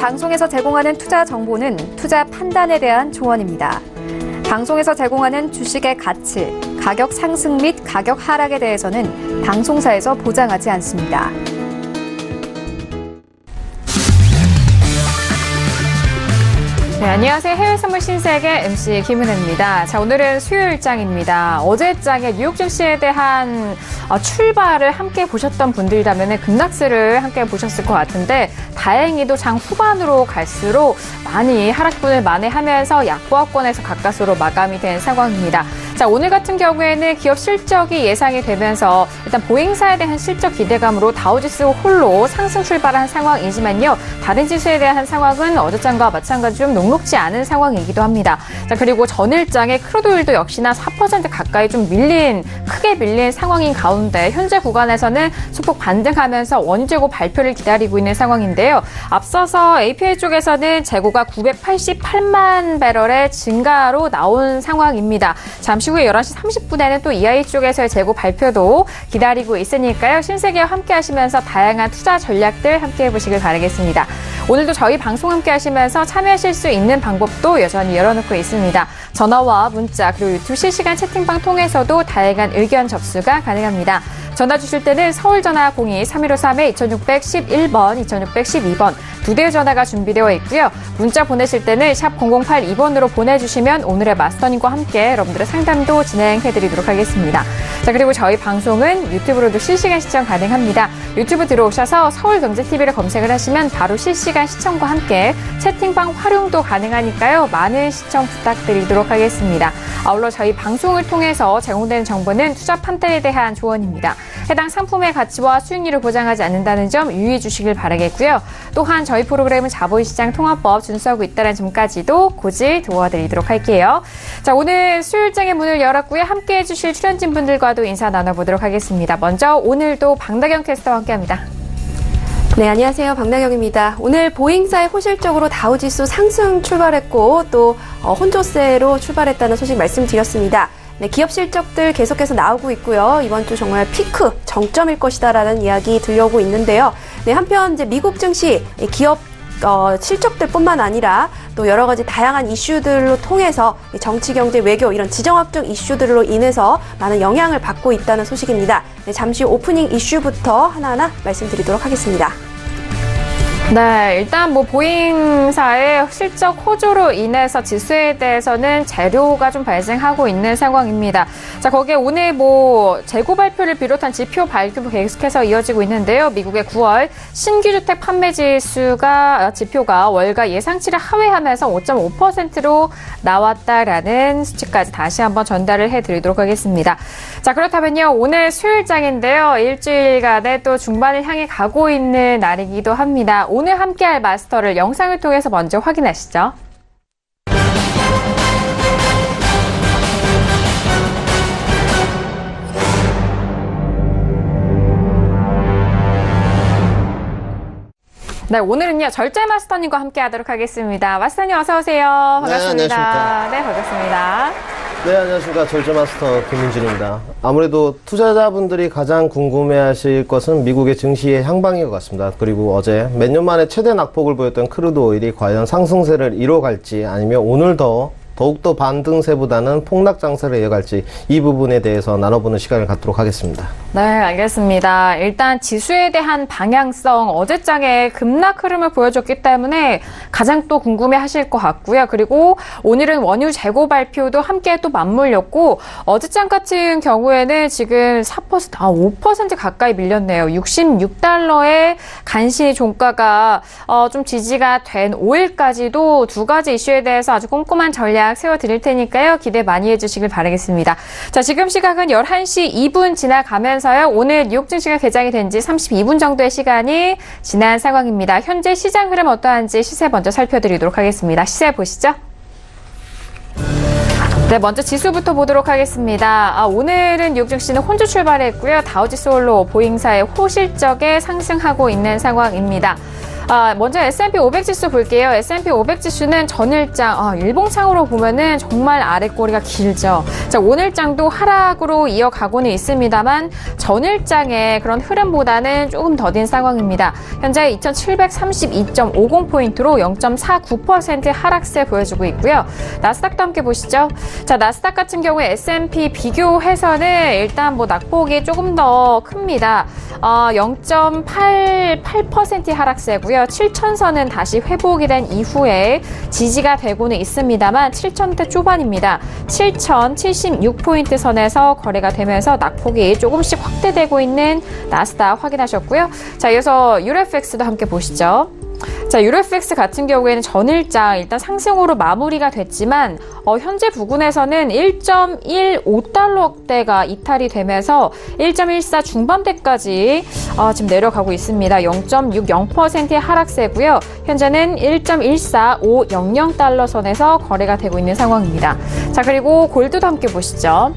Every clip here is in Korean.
방송에서 제공하는 투자 정보는 투자 판단에 대한 조언입니다. 방송에서 제공하는 주식의 가치, 가격 상승 및 가격 하락에 대해서는 방송사에서 보장하지 않습니다. 네, 안녕하세요. 해외선물 신세계 MC 김은혜입니다. 자, 오늘은 수요일장입니다. 어제장에 뉴욕 증시에 대한 출발을 함께 보셨던 분들이라면 급락세를 함께 보셨을 것 같은데 다행히도 장 후반으로 갈수록 많이 하락분을 만회하면서 약보합권에서 가까스로 마감이 된 상황입니다. 자, 오늘 같은 경우에는 기업 실적이 예상이 되면서 일단 보잉사에 대한 실적 기대감으로 다우지수 홀로 상승 출발한 상황이지만요. 다른 지수에 대한 상황은 어제장과 마찬가지로 좀 녹록지 않은 상황이기도 합니다. 자, 그리고 전일장의 크루드오일도 역시나 4% 가까이 좀 크게 밀린 상황인 가운데 현재 구간에서는 소폭 반등하면서 원유 재고 발표를 기다리고 있는 상황인데요. 앞서서 API 쪽에서는 재고가 988만 배럴의 증가로 나온 상황입니다. 잠시 후에 11시 30분에는 또 EI 쪽에서의 재고 발표도 기다리고 있으니까요. 신세계와 함께 하시면서 다양한 투자 전략들 함께 해보시길 바라겠습니다. 오늘도 저희 방송 함께 하시면서 참여하실 수 있는 방법도 여전히 열어놓고 있습니다. 전화와 문자 그리고 유튜브 실시간 채팅방 통해서도 다양한 의견 접수가 가능합니다. 전화 주실 때는 서울 전화 02-3153-2611번, 2612번 두 대의 전화가 준비되어 있고요. 문자 보내실 때는 샵 0082번으로 보내주시면 오늘의 마스터님과 함께 여러분들의 상담도 진행해드리도록 하겠습니다. 자, 그리고 저희 방송은 유튜브로도 실시간 시청 가능합니다. 유튜브 들어오셔서 서울경제TV를 검색을 하시면 바로 실시간 시청과 함께 채팅방 활용도 가능하니까요. 많은 시청 부탁드리도록 하겠습니다. 아울러 저희 방송을 통해서 제공되는 정보는 투자 판단에 대한 조언입니다. 해당 상품의 가치와 수익률을 보장하지 않는다는 점 유의해 주시길 바라겠고요. 또한 저희 프로그램은 자본시장 통합법 준수하고 있다는 점까지도 고지 도와드리도록 할게요. 자, 오늘 수요일장의 문을 열었고요. 함께해 주실 출연진 분들과도 인사 나눠보도록 하겠습니다. 먼저 오늘도 박나경 캐스터와 함께합니다. 네, 안녕하세요. 박나경입니다. 오늘 보잉사의 호실적으로 다우지수 상승 출발했고 또 혼조세로 출발했다는 소식 말씀드렸습니다. 네, 기업 실적들 계속해서 나오고 있고요. 이번 주 정말 피크, 정점일 것이다라는 이야기 들려오고 있는데요. 네, 한편 이제 미국 증시 기업 실적들뿐만 아니라 또 여러 가지 다양한 이슈들로 통해서 정치, 경제, 외교 이런 지정학적 이슈들로 인해서 많은 영향을 받고 있다는 소식입니다. 네, 잠시 오프닝 이슈부터 하나하나 말씀드리도록 하겠습니다. 네, 일단 보잉사의 실적 호조로 인해서 지수에 대해서는 재료가 좀 발생하고 있는 상황입니다. 자, 거기에 오늘 재고 발표를 비롯한 지표 발표 계속해서 이어지고 있는데요. 미국의 9월 신규 주택 판매 지표가 월가 예상치를 하회하면서 5.5%로 나왔다라는 수치까지 다시 한번 전달을 해드리도록 하겠습니다. 자, 그렇다면요. 오늘 수요일장인데요. 일주일간의 또 중반을 향해 가고 있는 날이기도 합니다. 오늘 함께할 마스터를 영상을 통해서 먼저 확인하시죠. 네, 오늘은요 절제 마스터님과 함께하도록 하겠습니다. 마스터님 어서 오세요. 반갑습니다. 네, 안녕하십니까. 네, 반갑습니다. 네, 안녕하십니까. 절제마스터 김민준입니다. 아무래도 투자자분들이 가장 궁금해하실 것은 미국의 증시의 향방인 것 같습니다. 그리고 어제 몇 년 만에 최대 낙폭을 보였던 크루드 오일이 과연 상승세를 이뤄갈지 아니면 오늘 더욱더 반등세보다는 폭락 장세를 이어갈지 이 부분에 대해서 나눠보는 시간을 갖도록 하겠습니다. 네, 알겠습니다. 일단 지수에 대한 방향성, 어제장에 급락 흐름을 보여줬기 때문에 가장 또 궁금해하실 것 같고요. 그리고 오늘은 원유 재고 발표도 함께 또 맞물렸고 어제장 같은 경우에는 지금 5% 가까이 밀렸네요. 66달러의 간신히 종가가 좀 지지가 된 5일까지도 두 가지 이슈에 대해서 아주 꼼꼼한 전략 세워드릴 테니까요. 기대 많이 해주시길 바라겠습니다. 자, 지금 시각은 11시 2분 지나가면서요. 오늘 뉴욕 증시가 개장이 된 지 32분 정도의 시간이 지난 상황입니다. 현재 시장 흐름 어떠한지 시세 먼저 살펴드리도록 하겠습니다. 시세 보시죠. 네, 먼저 지수부터 보도록 하겠습니다. 오늘은 뉴욕 증시는 혼조 출발했고요. 다우지수 홀로 보잉사의 호실적에 상승하고 있는 상황입니다. 먼저 S&P 500 지수 볼게요. S&P 500 지수는 전일장, 일봉상으로 보면은 정말 아랫꼬리가 길죠. 자, 오늘장도 하락으로 이어가고는 있습니다만 전일장의 그런 흐름보다는 조금 더딘 상황입니다. 현재 2732.50포인트로 0.49% 하락세 보여주고 있고요. 나스닥도 함께 보시죠. 자, 나스닥 같은 경우에 S&P 비교해서는 일단 낙폭이 조금 더 큽니다. 0.88% 하락세고요. 7,000선은 다시 회복이 된 이후에 지지가 되고는 있습니다만 7,000대 초반입니다. 7,076포인트 선에서 거래가 되면서 낙폭이 조금씩 확대되고 있는 나스닥 확인하셨고요. 자, 이어서 유로FX도 함께 보시죠. 자, 유로FX 같은 경우에는 전일장 일단 상승으로 마무리가 됐지만 현재 부근에서는 1.15달러대가 이탈이 되면서 1.14 중반대까지 지금 내려가고 있습니다. 0.60%의 하락세고요. 현재는 1.14500달러 선에서 거래가 되고 있는 상황입니다. 자, 그리고 골드도 함께 보시죠.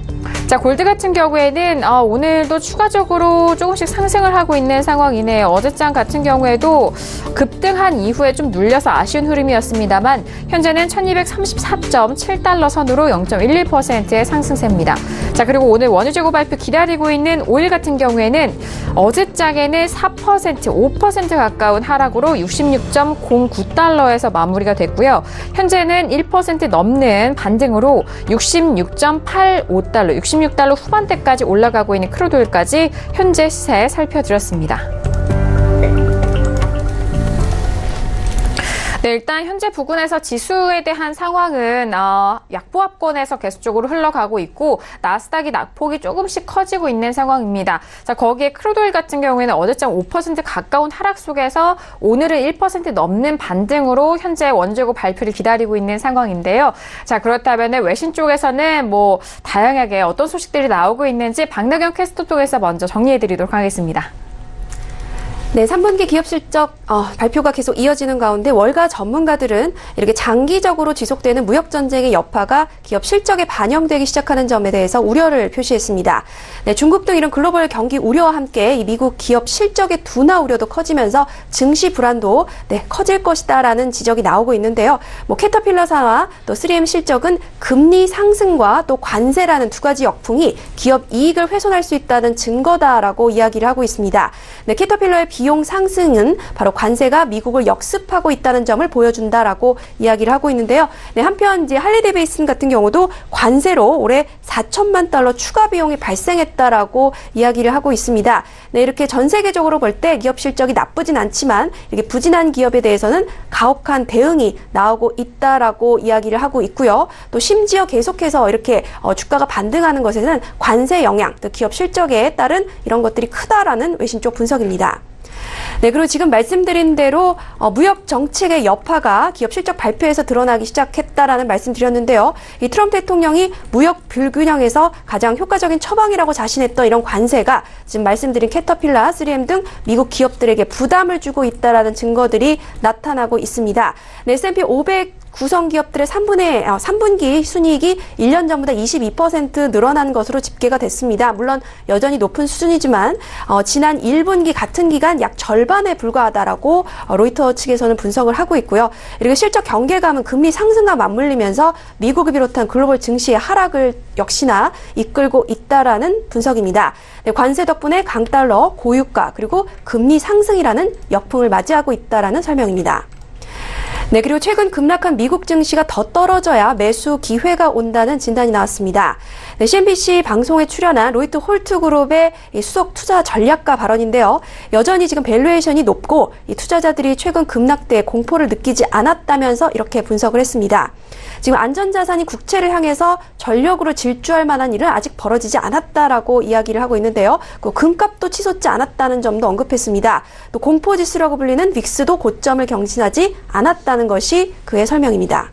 자, 골드 같은 경우에는 오늘도 추가적으로 조금씩 상승을 하고 있는 상황이네요. 어제장 같은 경우에도 급등한 이후에 좀 눌려서 아쉬운 흐름이었습니다만 현재는 1234.7달러 선으로 0.11%의 상승세입니다. 자, 그리고 오늘 원유 재고 발표 기다리고 있는 오일 같은 경우에는 어제장에는 5% 가까운 하락으로 66.09달러에서 마무리가 됐고요. 현재는 1% 넘는 반등으로 66.85달러, 66달러 후반대까지 올라가고 있는 크루드오일까지 현재 시세 살펴드렸습니다. 네, 일단 현재 부근에서 지수에 대한 상황은 약보합권에서 계속적으로 흘러가고 있고 나스닥이 낙폭이 조금씩 커지고 있는 상황입니다. 자, 거기에 크루드오일 같은 경우에는 어제장 5% 가까운 하락 속에서 오늘은 1% 넘는 반등으로 현재 원재고 발표를 기다리고 있는 상황인데요. 자, 그렇다면 외신 쪽에서는 다양하게 어떤 소식들이 나오고 있는지 박나경 캐스터 쪽에서 먼저 정리해드리도록 하겠습니다. 네, 3분기 기업 실적 발표가 계속 이어지는 가운데 월가 전문가들은 이렇게 장기적으로 지속되는 무역 전쟁의 여파가 기업 실적에 반영되기 시작하는 점에 대해서 우려를 표시했습니다. 네, 중국 등 이런 글로벌 경기 우려와 함께 이 미국 기업 실적의 둔화 우려도 커지면서 증시 불안도 커질 것이다라는 지적이 나오고 있는데요. 캐터필러사와 또 3M 실적은 금리 상승과 또 관세라는 두 가지 역풍이 기업 이익을 훼손할 수 있다는 증거다라고 이야기를 하고 있습니다. 네, 캐터필러의 비용 상승은 바로 관세가 미국을 역습하고 있다는 점을 보여준다라고 이야기를 하고 있는데요. 네, 한편 이제 할리데이비슨 같은 경우도 관세로 올해 4천만 달러 추가 비용이 발생했다라고 이야기를 하고 있습니다. 네, 이렇게 전 세계적으로 볼 때 기업 실적이 나쁘진 않지만 이렇게 부진한 기업에 대해서는 가혹한 대응이 나오고 있다라고 이야기를 하고 있고요. 또 심지어 계속해서 이렇게 주가가 반등하는 것에는 관세 영향, 또 기업 실적에 따른 이런 것들이 크다라는 외신 쪽 분석입니다. 네, 그리고 지금 말씀드린 대로 무역 정책의 여파가 기업 실적 발표에서 드러나기 시작했다라는 말씀드렸는데요. 이 트럼프 대통령이 무역 불균형에서 가장 효과적인 처방이라고 자신했던 이런 관세가 지금 말씀드린 캐터필러, 3M 등 미국 기업들에게 부담을 주고 있다라는 증거들이 나타나고 있습니다. 네, S&P 500 구성 기업들의 3분기 순이익이 1년 전보다 22% 늘어난 것으로 집계가 됐습니다. 물론 여전히 높은 수준이지만 지난 1분기 같은 기간 약 절반에 불과하다라고 로이터 측에서는 분석을 하고 있고요. 그리고 실적 경계감은 금리 상승과 맞물리면서 미국을 비롯한 글로벌 증시의 하락을 역시나 이끌고 있다라는 분석입니다. 네, 관세 덕분에 강달러, 고유가 그리고 금리 상승이라는 역풍을 맞이하고 있다라는 설명입니다. 네, 그리고 최근 급락한 미국 증시가 더 떨어져야 매수 기회가 온다는 진단이 나왔습니다. 네, CNBC 방송에 출연한 로이트 홀트 그룹의 이 수석 투자 전략가 발언인데요. 여전히 지금 밸류에이션이 높고 이 투자자들이 최근 급락대에 공포를 느끼지 않았다면서 이렇게 분석을 했습니다. 지금 안전자산이 국채를 향해서 전력으로 질주할 만한 일은 아직 벌어지지 않았다라고 이야기를 하고 있는데요. 그 금값도 치솟지 않았다는 점도 언급했습니다. 또 공포지수라고 불리는 빅스도 고점을 경신하지 않았다는 것이 그의 설명입니다.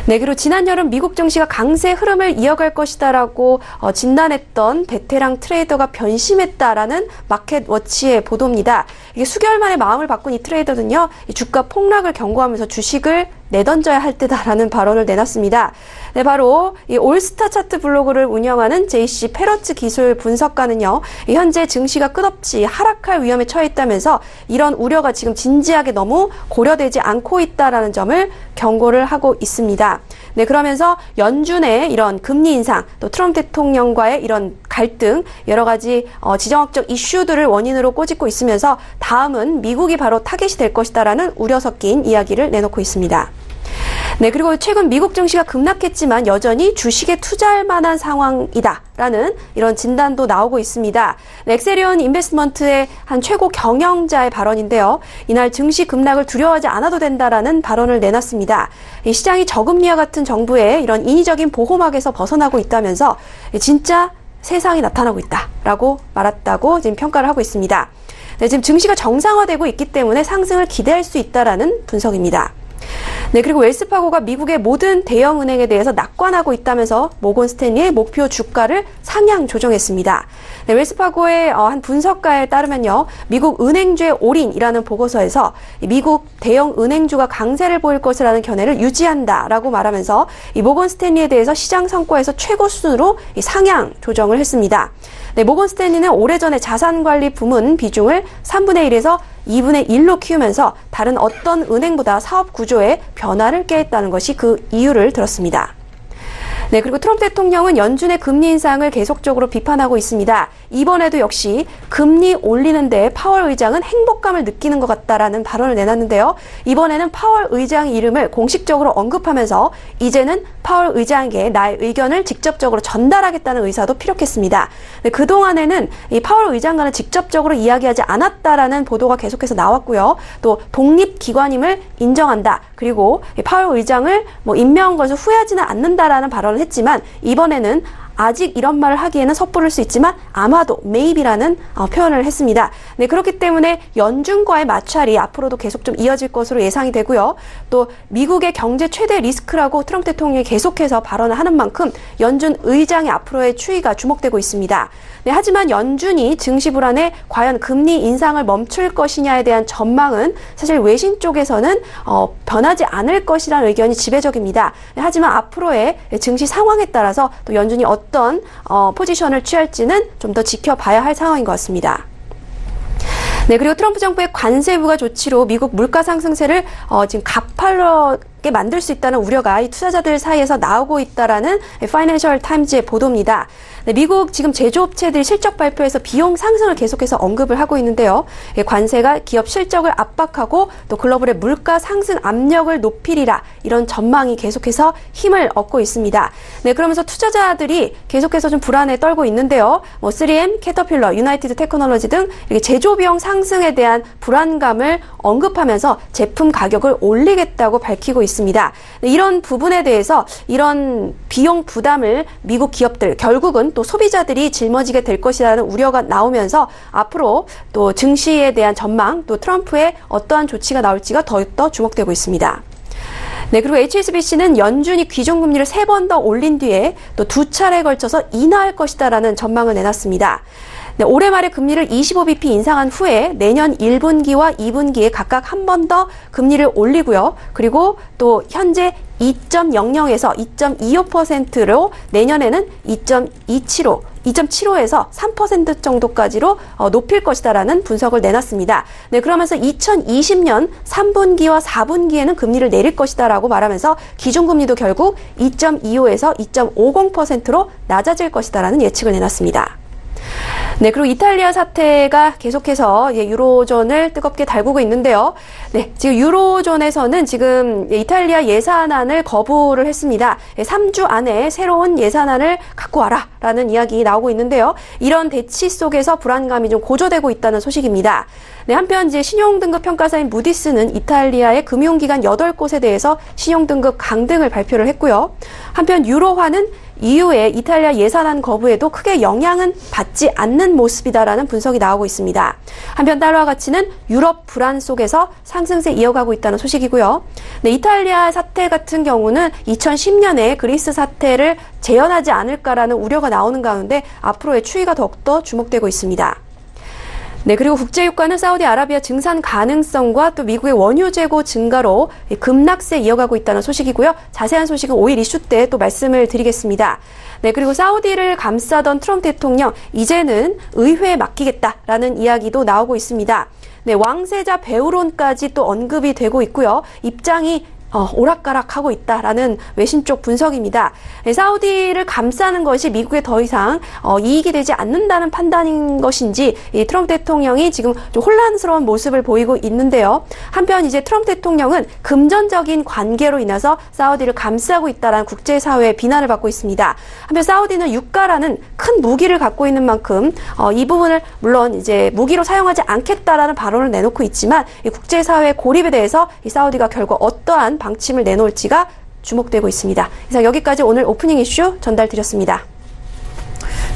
네, 그리고 지난 여름 미국 증시가 강세 흐름을 이어갈 것이다라고 진단했던 베테랑 트레이더가 변심했다라는 마켓워치의 보도입니다. 이게 수개월 만에 마음을 바꾼 이 트레이더는요, 이 주가 폭락을 경고하면서 주식을 내던져야 할 때다라는 발언을 내놨습니다. 네, 바로 이 올스타 차트 블로그를 운영하는 JC 페러츠 기술 분석가는요, 현재 증시가 끝없이 하락할 위험에 처해 있다면서 이런 우려가 지금 진지하게 너무 고려되지 않고 있다라는 점을 경고를 하고 있습니다. 네, 그러면서 연준의 이런 금리 인상, 또 트럼프 대통령과의 이런 갈등, 여러 가지 지정학적 이슈들을 원인으로 꼬집고 있으면서 다음은 미국이 바로 타겟이 될 것이다라는 우려 섞인 이야기를 내놓고 있습니다. 네, 그리고 최근 미국 증시가 급락했지만 여전히 주식에 투자할 만한 상황이다라는 이런 진단도 나오고 있습니다. 네, 엑세리온 인베스트먼트의 한 최고 경영자의 발언인데요. 이날 증시 급락을 두려워하지 않아도 된다라는 발언을 내놨습니다. 이 시장이 저금리와 같은 정부의 이런 인위적인 보호막에서 벗어나고 있다면서 진짜 세상이 나타나고 있다라고 말했다고 지금 평가를 하고 있습니다. 네, 지금 증시가 정상화되고 있기 때문에 상승을 기대할 수 있다라는 분석입니다. 네, 그리고 웰스파고가 미국의 모든 대형 은행에 대해서 낙관하고 있다면서 모건 스탠리의 목표 주가를 상향 조정했습니다. 네, 웰스파고의 한 분석가에 따르면요, 미국 은행주의 올인이라는 보고서에서 미국 대형 은행주가 강세를 보일 것이라는 견해를 유지한다라고 말하면서 이 모건 스탠리에 대해서 시장 성과에서 최고 수준으로 상향 조정을 했습니다. 네, 모건 스탠리는 오래전에 자산관리 부문 비중을 3분의 1에서 2분의 1로 키우면서 다른 어떤 은행보다 사업 구조에 변화를 꾀했다는 것이 그 이유를 들었습니다. 네, 그리고 트럼프 대통령은 연준의 금리 인상을 계속적으로 비판하고 있습니다. 이번에도 역시 금리 올리는데 파월 의장은 행복감을 느끼는 것 같다라는 발언을 내놨는데요. 이번에는 파월 의장 이름을 공식적으로 언급하면서 이제는 파월 의장에게 나의 의견을 직접적으로 전달하겠다는 의사도 피력했습니다. 네, 그동안에는 이 파월 의장과는 직접적으로 이야기하지 않았다라는 보도가 계속해서 나왔고요. 또 독립기관임을 인정한다. 그리고 파월 의장을 임명한 것을 후회하지는 않는다라는 발언을 했지만 이번에는 아직 이런 말을 하기에는 섣부를 수 있지만 아마도 maybe라는 표현을 했습니다. 네, 그렇기 때문에 연준과의 마찰이 앞으로도 계속 좀 이어질 것으로 예상이 되고요. 또 미국의 경제 최대 리스크라고 트럼프 대통령이 계속해서 발언을 하는 만큼 연준 의장의 앞으로의 추이가 주목되고 있습니다. 네, 하지만 연준이 증시 불안에 과연 금리 인상을 멈출 것이냐에 대한 전망은 사실 외신 쪽에서는 변하지 않을 것이라는 의견이 지배적입니다. 네, 하지만 앞으로의 증시 상황에 따라서 또 연준이 어떤 포지션을 취할지는 좀 더 지켜봐야 할 상황인 것 같습니다. 네, 그리고 트럼프 정부의 관세 부과 조치로 미국 물가 상승세를 지금 가팔르게 만들 수 있다는 우려가 이 투자자들 사이에서 나오고 있다라는 파이낸셜 타임즈의 보도입니다. 네, 미국 지금 제조업체들이 실적 발표에서 비용 상승을 계속해서 언급을 하고 있는데요. 관세가 기업 실적을 압박하고 또 글로벌의 물가 상승 압력을 높이리라 이런 전망이 계속해서 힘을 얻고 있습니다. 네, 그러면서 투자자들이 계속해서 좀 불안에 떨고 있는데요. 3M, 캐터필러, 유나이티드 테크놀로지 등 이렇게 제조 비용 상승에 대한 불안감을 언급하면서 제품 가격을 올리겠다고 밝히고 있습니다. 네, 이런 부분에 대해서 이런 비용 부담을 미국 기업들 결국은 또 소비자들이 짊어지게 될 것이라는 우려가 나오면서 앞으로 또 증시에 대한 전망, 또 트럼프의 어떠한 조치가 나올지가 더욱더 주목되고 있습니다. 네, 그리고 HSBC는 연준이 기준금리를 3번 더 올린 뒤에 또 2차례에 걸쳐서 인하할 것이다라는 전망을 내놨습니다. 네, 올해 말에 금리를 25bp 인상한 후에 내년 1분기와 2분기에 각각 한 번 더 금리를 올리고요. 그리고 또 현재 2.00에서 2.25%로 내년에는 2.75에서 3% 정도까지로 높일 것이다라는 분석을 내놨습니다. 네, 그러면서 2020년 3분기와 4분기에는 금리를 내릴 것이다라고 말하면서 기준금리도 결국 2.25에서 2.50%로 낮아질 것이다라는 예측을 내놨습니다. 네, 그리고 이탈리아 사태가 계속해서 유로존을 뜨겁게 달구고 있는데요. 네, 지금 유로존에서는 지금 이탈리아 예산안을 거부를 했습니다. 3주 안에 새로운 예산안을 갖고 와라라는 이야기 나오고 있는데요. 이런 대치 속에서 불안감이 좀 고조되고 있다는 소식입니다. 네, 한편 이제 신용등급 평가사인 무디스는 이탈리아의 금융기관 8곳에 대해서 신용등급 강등을 발표를 했고요. 한편 유로화는 EU의 이탈리아 예산안 거부에도 크게 영향은 받지 않는 모습이다라는 분석이 나오고 있습니다. 한편 달러 가치는 유럽 불안 속에서 상승세 이어가고 있다는 소식이고요. 네, 이탈리아 사태 같은 경우는 2010년에 그리스 사태를 재현하지 않을까라는 우려가 나오는 가운데 앞으로의 추이가 더욱더 주목되고 있습니다. 네, 그리고 국제유가는 사우디아라비아 증산 가능성과 또 미국의 원유 재고 증가로 급락세 이어가고 있다는 소식이고요. 자세한 소식은 5일 이슈 때 또 말씀을 드리겠습니다. 네, 그리고 사우디를 감싸던 트럼프 대통령, 이제는 의회에 맡기겠다라는 이야기도 나오고 있습니다. 네, 왕세자 배우론까지 또 언급이 되고 있고요. 입장이 오락가락하고 있다라는 외신 쪽 분석입니다. 네, 사우디를 감싸는 것이 미국에 더 이상 이익이 되지 않는다는 판단인 것인지 이 트럼프 대통령이 지금 좀 혼란스러운 모습을 보이고 있는데요. 한편 이제 트럼프 대통령은 금전적인 관계로 인해서 사우디를 감싸고 있다라는 국제사회의 비난을 받고 있습니다. 한편 사우디는 유가라는 큰 무기를 갖고 있는 만큼 이 부분을 물론 이제 무기로 사용하지 않겠다라는 발언을 내놓고 있지만 이 국제사회의 고립에 대해서 이 사우디가 결국 어떠한 방침을 내놓을지가 주목되고 있습니다. 이상 여기까지 오늘 오프닝 이슈 전달드렸습니다.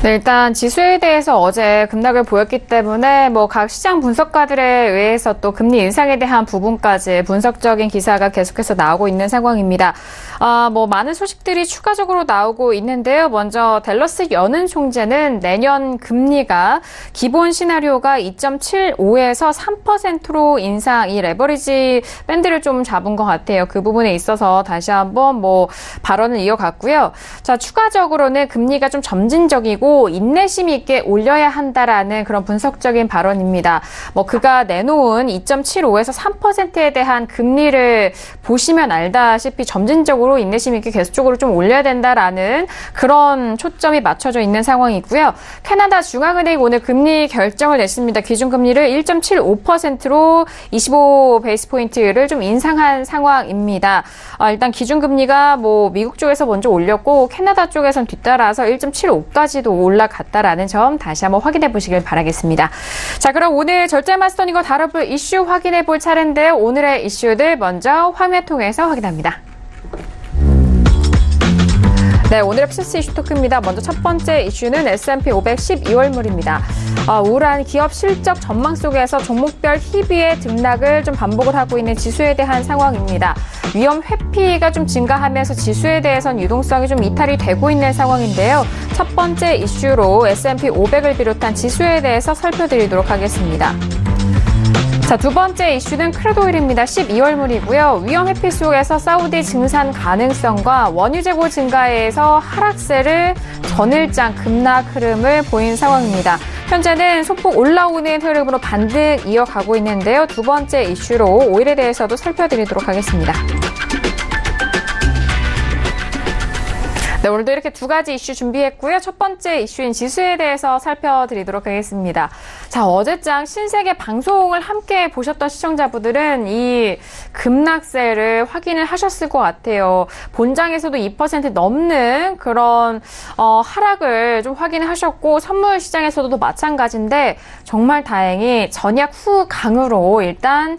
네, 일단 지수에 대해서 어제 급락을 보였기 때문에 각 시장 분석가들에 의해서 또 금리 인상에 대한 부분까지 분석적인 기사가 계속해서 나오고 있는 상황입니다. 많은 소식들이 추가적으로 나오고 있는데요. 먼저 댈러스 연은 총재는 내년 금리가 기본 시나리오가 2.75에서 3%로 인상, 이 레버리지 밴드를 좀 잡은 것 같아요. 그 부분에 있어서 다시 한번 발언을 이어갔고요. 자, 추가적으로는 금리가 좀 점진적이고 인내심 있게 올려야 한다라는 그런 분석적인 발언입니다. 그가 내놓은 2.75에서 3%에 대한 금리를 보시면 알다시피 점진적으로 인내심 있게 계속적으로 좀 올려야 된다라는 그런 초점이 맞춰져 있는 상황이고요. 캐나다 중앙은행이 오늘 금리 결정을 냈습니다. 기준금리를 1.75%로 25 베이스 포인트를 좀 인상한 상황입니다. 일단 기준금리가 미국 쪽에서 먼저 올렸고 캐나다 쪽에서는 뒤따라서 1.75까지도 올라갔다라는 점 다시 한번 확인해 보시길 바라겠습니다. 자, 그럼 오늘 절제 마스터님과 다뤄볼 이슈 확인해 볼 차례인데요. 오늘의 이슈들 먼저 화면 통해서 확인합니다. 네, 오늘의 플러스 이슈 토크입니다. 먼저 첫 번째 이슈는 S&P 500 12월물입니다. 우울한 기업 실적 전망 속에서 종목별 희비의 등락을 좀 반복을 하고 있는 지수에 대한 상황입니다. 위험 회피가 좀 증가하면서 지수에 대해선 유동성이 좀 이탈이 되고 있는 상황인데요. 첫 번째 이슈로 S&P 500을 비롯한 지수에 대해서 살펴드리도록 하겠습니다. 자, 두 번째 이슈는 크루드오일입니다. 12월물이고요. 위험 회피 속에서 사우디 증산 가능성과 원유 재고 증가에서 하락세를 전일장 급락 흐름을 보인 상황입니다. 현재는 소폭 올라오는 흐름으로 반등 이어가고 있는데요. 두 번째 이슈로 오일에 대해서도 살펴드리도록 하겠습니다. 네, 오늘도 이렇게 두 가지 이슈 준비했고요. 첫 번째 이슈인 지수에 대해서 살펴드리도록 하겠습니다. 자, 어제장 신세계 방송을 함께 보셨던 시청자분들은 이 급락세를 확인을 하셨을 것 같아요. 본장에서도 2% 넘는 그런 하락을 좀 확인을 하셨고 선물 시장에서도 마찬가지인데 정말 다행히 전약 후 강으로 일단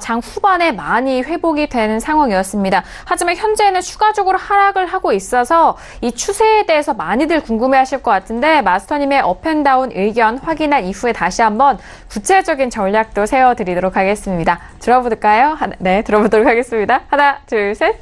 장 후반에 많이 회복이 되는 상황이었습니다. 하지만 현재는 추가적으로 하락을 하고 있어서 이 추세에 대해서 많이들 궁금해하실 것 같은데 마스터님의 업앤다운 의견 확인한 이후에 다시 한번 구체적인 전략도 세워드리도록 하겠습니다. 들어볼까요? 네, 들어보도록 하겠습니다. 하나, 둘, 셋.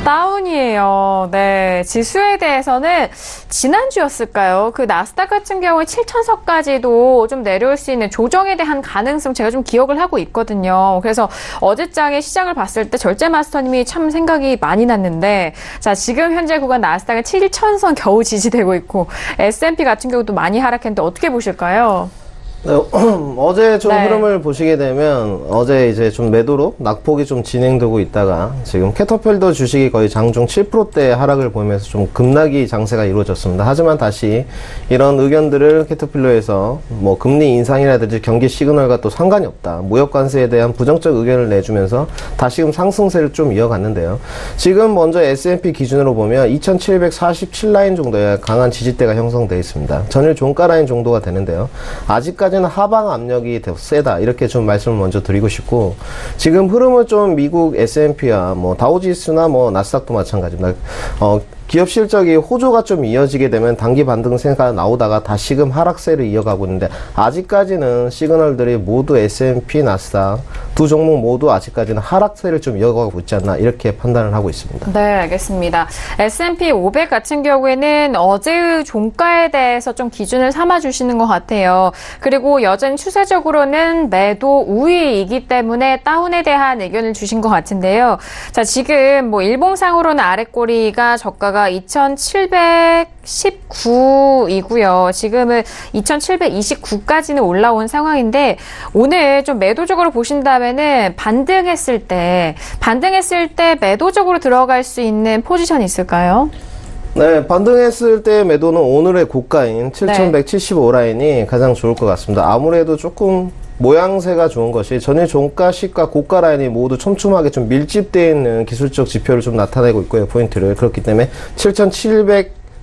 다운이에요. 네, 지수에 대해서는 지난주였을까요? 그 나스닥 같은 경우에 7,000석까지도 좀 내려올 수 있는 조정에 대한 가능성 제가 좀 기억을 하고 있거든요. 그래서 어제장에 시장을 봤을 때 절제 마스터님이 참 생각이 많이 났는데, 자, 지금 현재 구간 나스닥은 7,000선 겨우 지지되고 있고 S&P 같은 경우도 많이 하락했는데 어떻게 보실까요? 네, 어제 좀 네. 흐름을 보시게 되면 어제 이제 좀 매도로 낙폭이 좀 진행되고 있다가 지금 캐터필더 주식이 거의 장중 7%대 하락을 보이면서 좀 급락이 장세가 이루어졌습니다. 하지만 다시 이런 의견들을 캐터필러에서 금리 인상이라든지 경기 시그널과 또 상관이 없다. 무역 관세에 대한 부정적 의견을 내주면서 다시금 상승세를 좀 이어갔는데요. 지금 먼저 S&P 기준으로 보면 2747라인 정도의 강한 지지대가 형성되어 있습니다. 전일 종가 라인 정도가 되는데요. 아직까지 하방 압력이 더 세다 이렇게 좀 말씀을 먼저 드리고 싶고 지금 흐름은 좀 미국 S&P와 다우지수나 나스닥도 마찬가지입니다. 기업 실적이 호조가 좀 이어지게 되면 단기 반등세가 나오다가 다시금 하락세를 이어가고 있는데 아직까지는 시그널들이 모두 S&P, 나스닥 두 종목 모두 아직까지는 하락세를 좀 이어가고 있지 않나 이렇게 판단을 하고 있습니다. 네, 알겠습니다. S&P 500 같은 경우에는 어제의 종가에 대해서 좀 기준을 삼아주시는 것 같아요. 그리고 여전히 추세적으로는 매도 우위이기 때문에 다운에 대한 의견을 주신 것 같은데요. 자, 지금 뭐 일봉상으로는 아랫꼬리가 저가가 2,719이고요. 지금은 2,729까지는 올라온 상황인데 오늘 좀 매도적으로 보신다면은 반등했을 때 매도적으로 들어갈 수 있는 포지션이 있을까요? 네, 반등했을 때 매도는 오늘의 고가인 7,175라인이 가장 좋을 것 같습니다. 아무래도 조금 모양새가 좋은 것이 전일 종가, 시가, 고가 라인이 모두 촘촘하게 좀 밀집되어 있는 기술적 지표를 좀 나타내고 있고요, 포인트를. 그렇기 때문에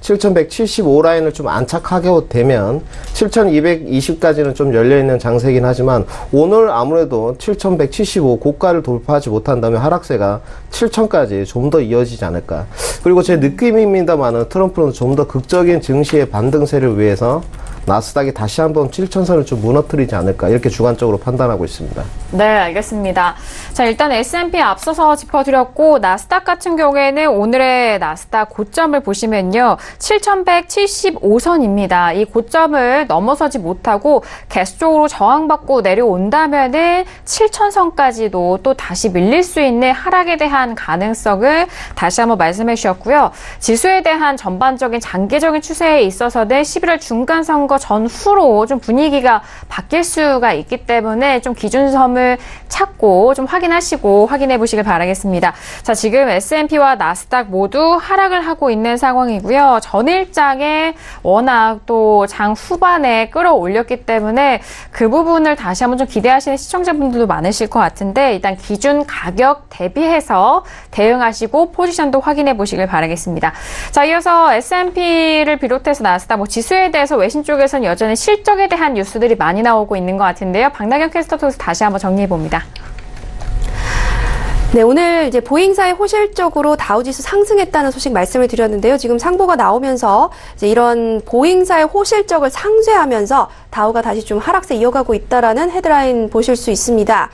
7,175 라인을 좀 안착하게 되면 7,220까지는 좀 열려있는 장세긴 하지만 오늘 아무래도 7,175 고가를 돌파하지 못한다면 하락세가 7,000까지 좀 더 이어지지 않을까. 그리고 제 느낌입니다만은 트럼프는 좀 더 극적인 증시의 반등세를 위해서 나스닥이 다시 한번 7,000선을 좀 무너뜨리지 않을까 이렇게 주관적으로 판단하고 있습니다. 네, 알겠습니다. 자, 일단 S&P 앞서서 짚어드렸고 나스닥 같은 경우에는 오늘의 나스닥 고점을 보시면요. 7,175선입니다. 이 고점을 넘어서지 못하고 계속적으로 저항받고 내려온다면은 7,000선까지도 또 다시 밀릴 수 있는 하락에 대한 가능성을 다시 한번 말씀해 주셨고요. 지수에 대한 전반적인 장기적인 추세에 있어서는 11월 중간 선거 전후로 좀 분위기가 바뀔 수가 있기 때문에 좀 기준점을 찾고 좀 확인해 보시길 바라겠습니다. 자, 지금 S&P와 나스닥 모두 하락을 하고 있는 상황이고요. 전일장에 워낙 또 장 후반에 끌어올렸기 때문에 그 부분을 다시 한번 좀 기대하시는 시청자분들도 많으실 것 같은데 일단 기준 가격 대비해서 대응하시고 포지션도 확인해 보시길 바라겠습니다. 자, 이어서 S&P를 비롯해서 나스닥 뭐 지수에 대해서 외신 쪽에서는 여전히 실적에 대한 뉴스들이 많이 나오고 있는 것 같은데요. 박나경 캐스터 통해서 다시 한번 정리해 봅니다. 네, 오늘 이제 보잉사의 호실적으로 다우지수 상승했다는 소식 말씀을 드렸는데요. 지금 상보가 나오면서 이제 이런 보잉사의 호실적을 상쇄하면서 다우가 다시 좀 하락세 이어가고 있다라는 헤드라인 보실 수 있습니다.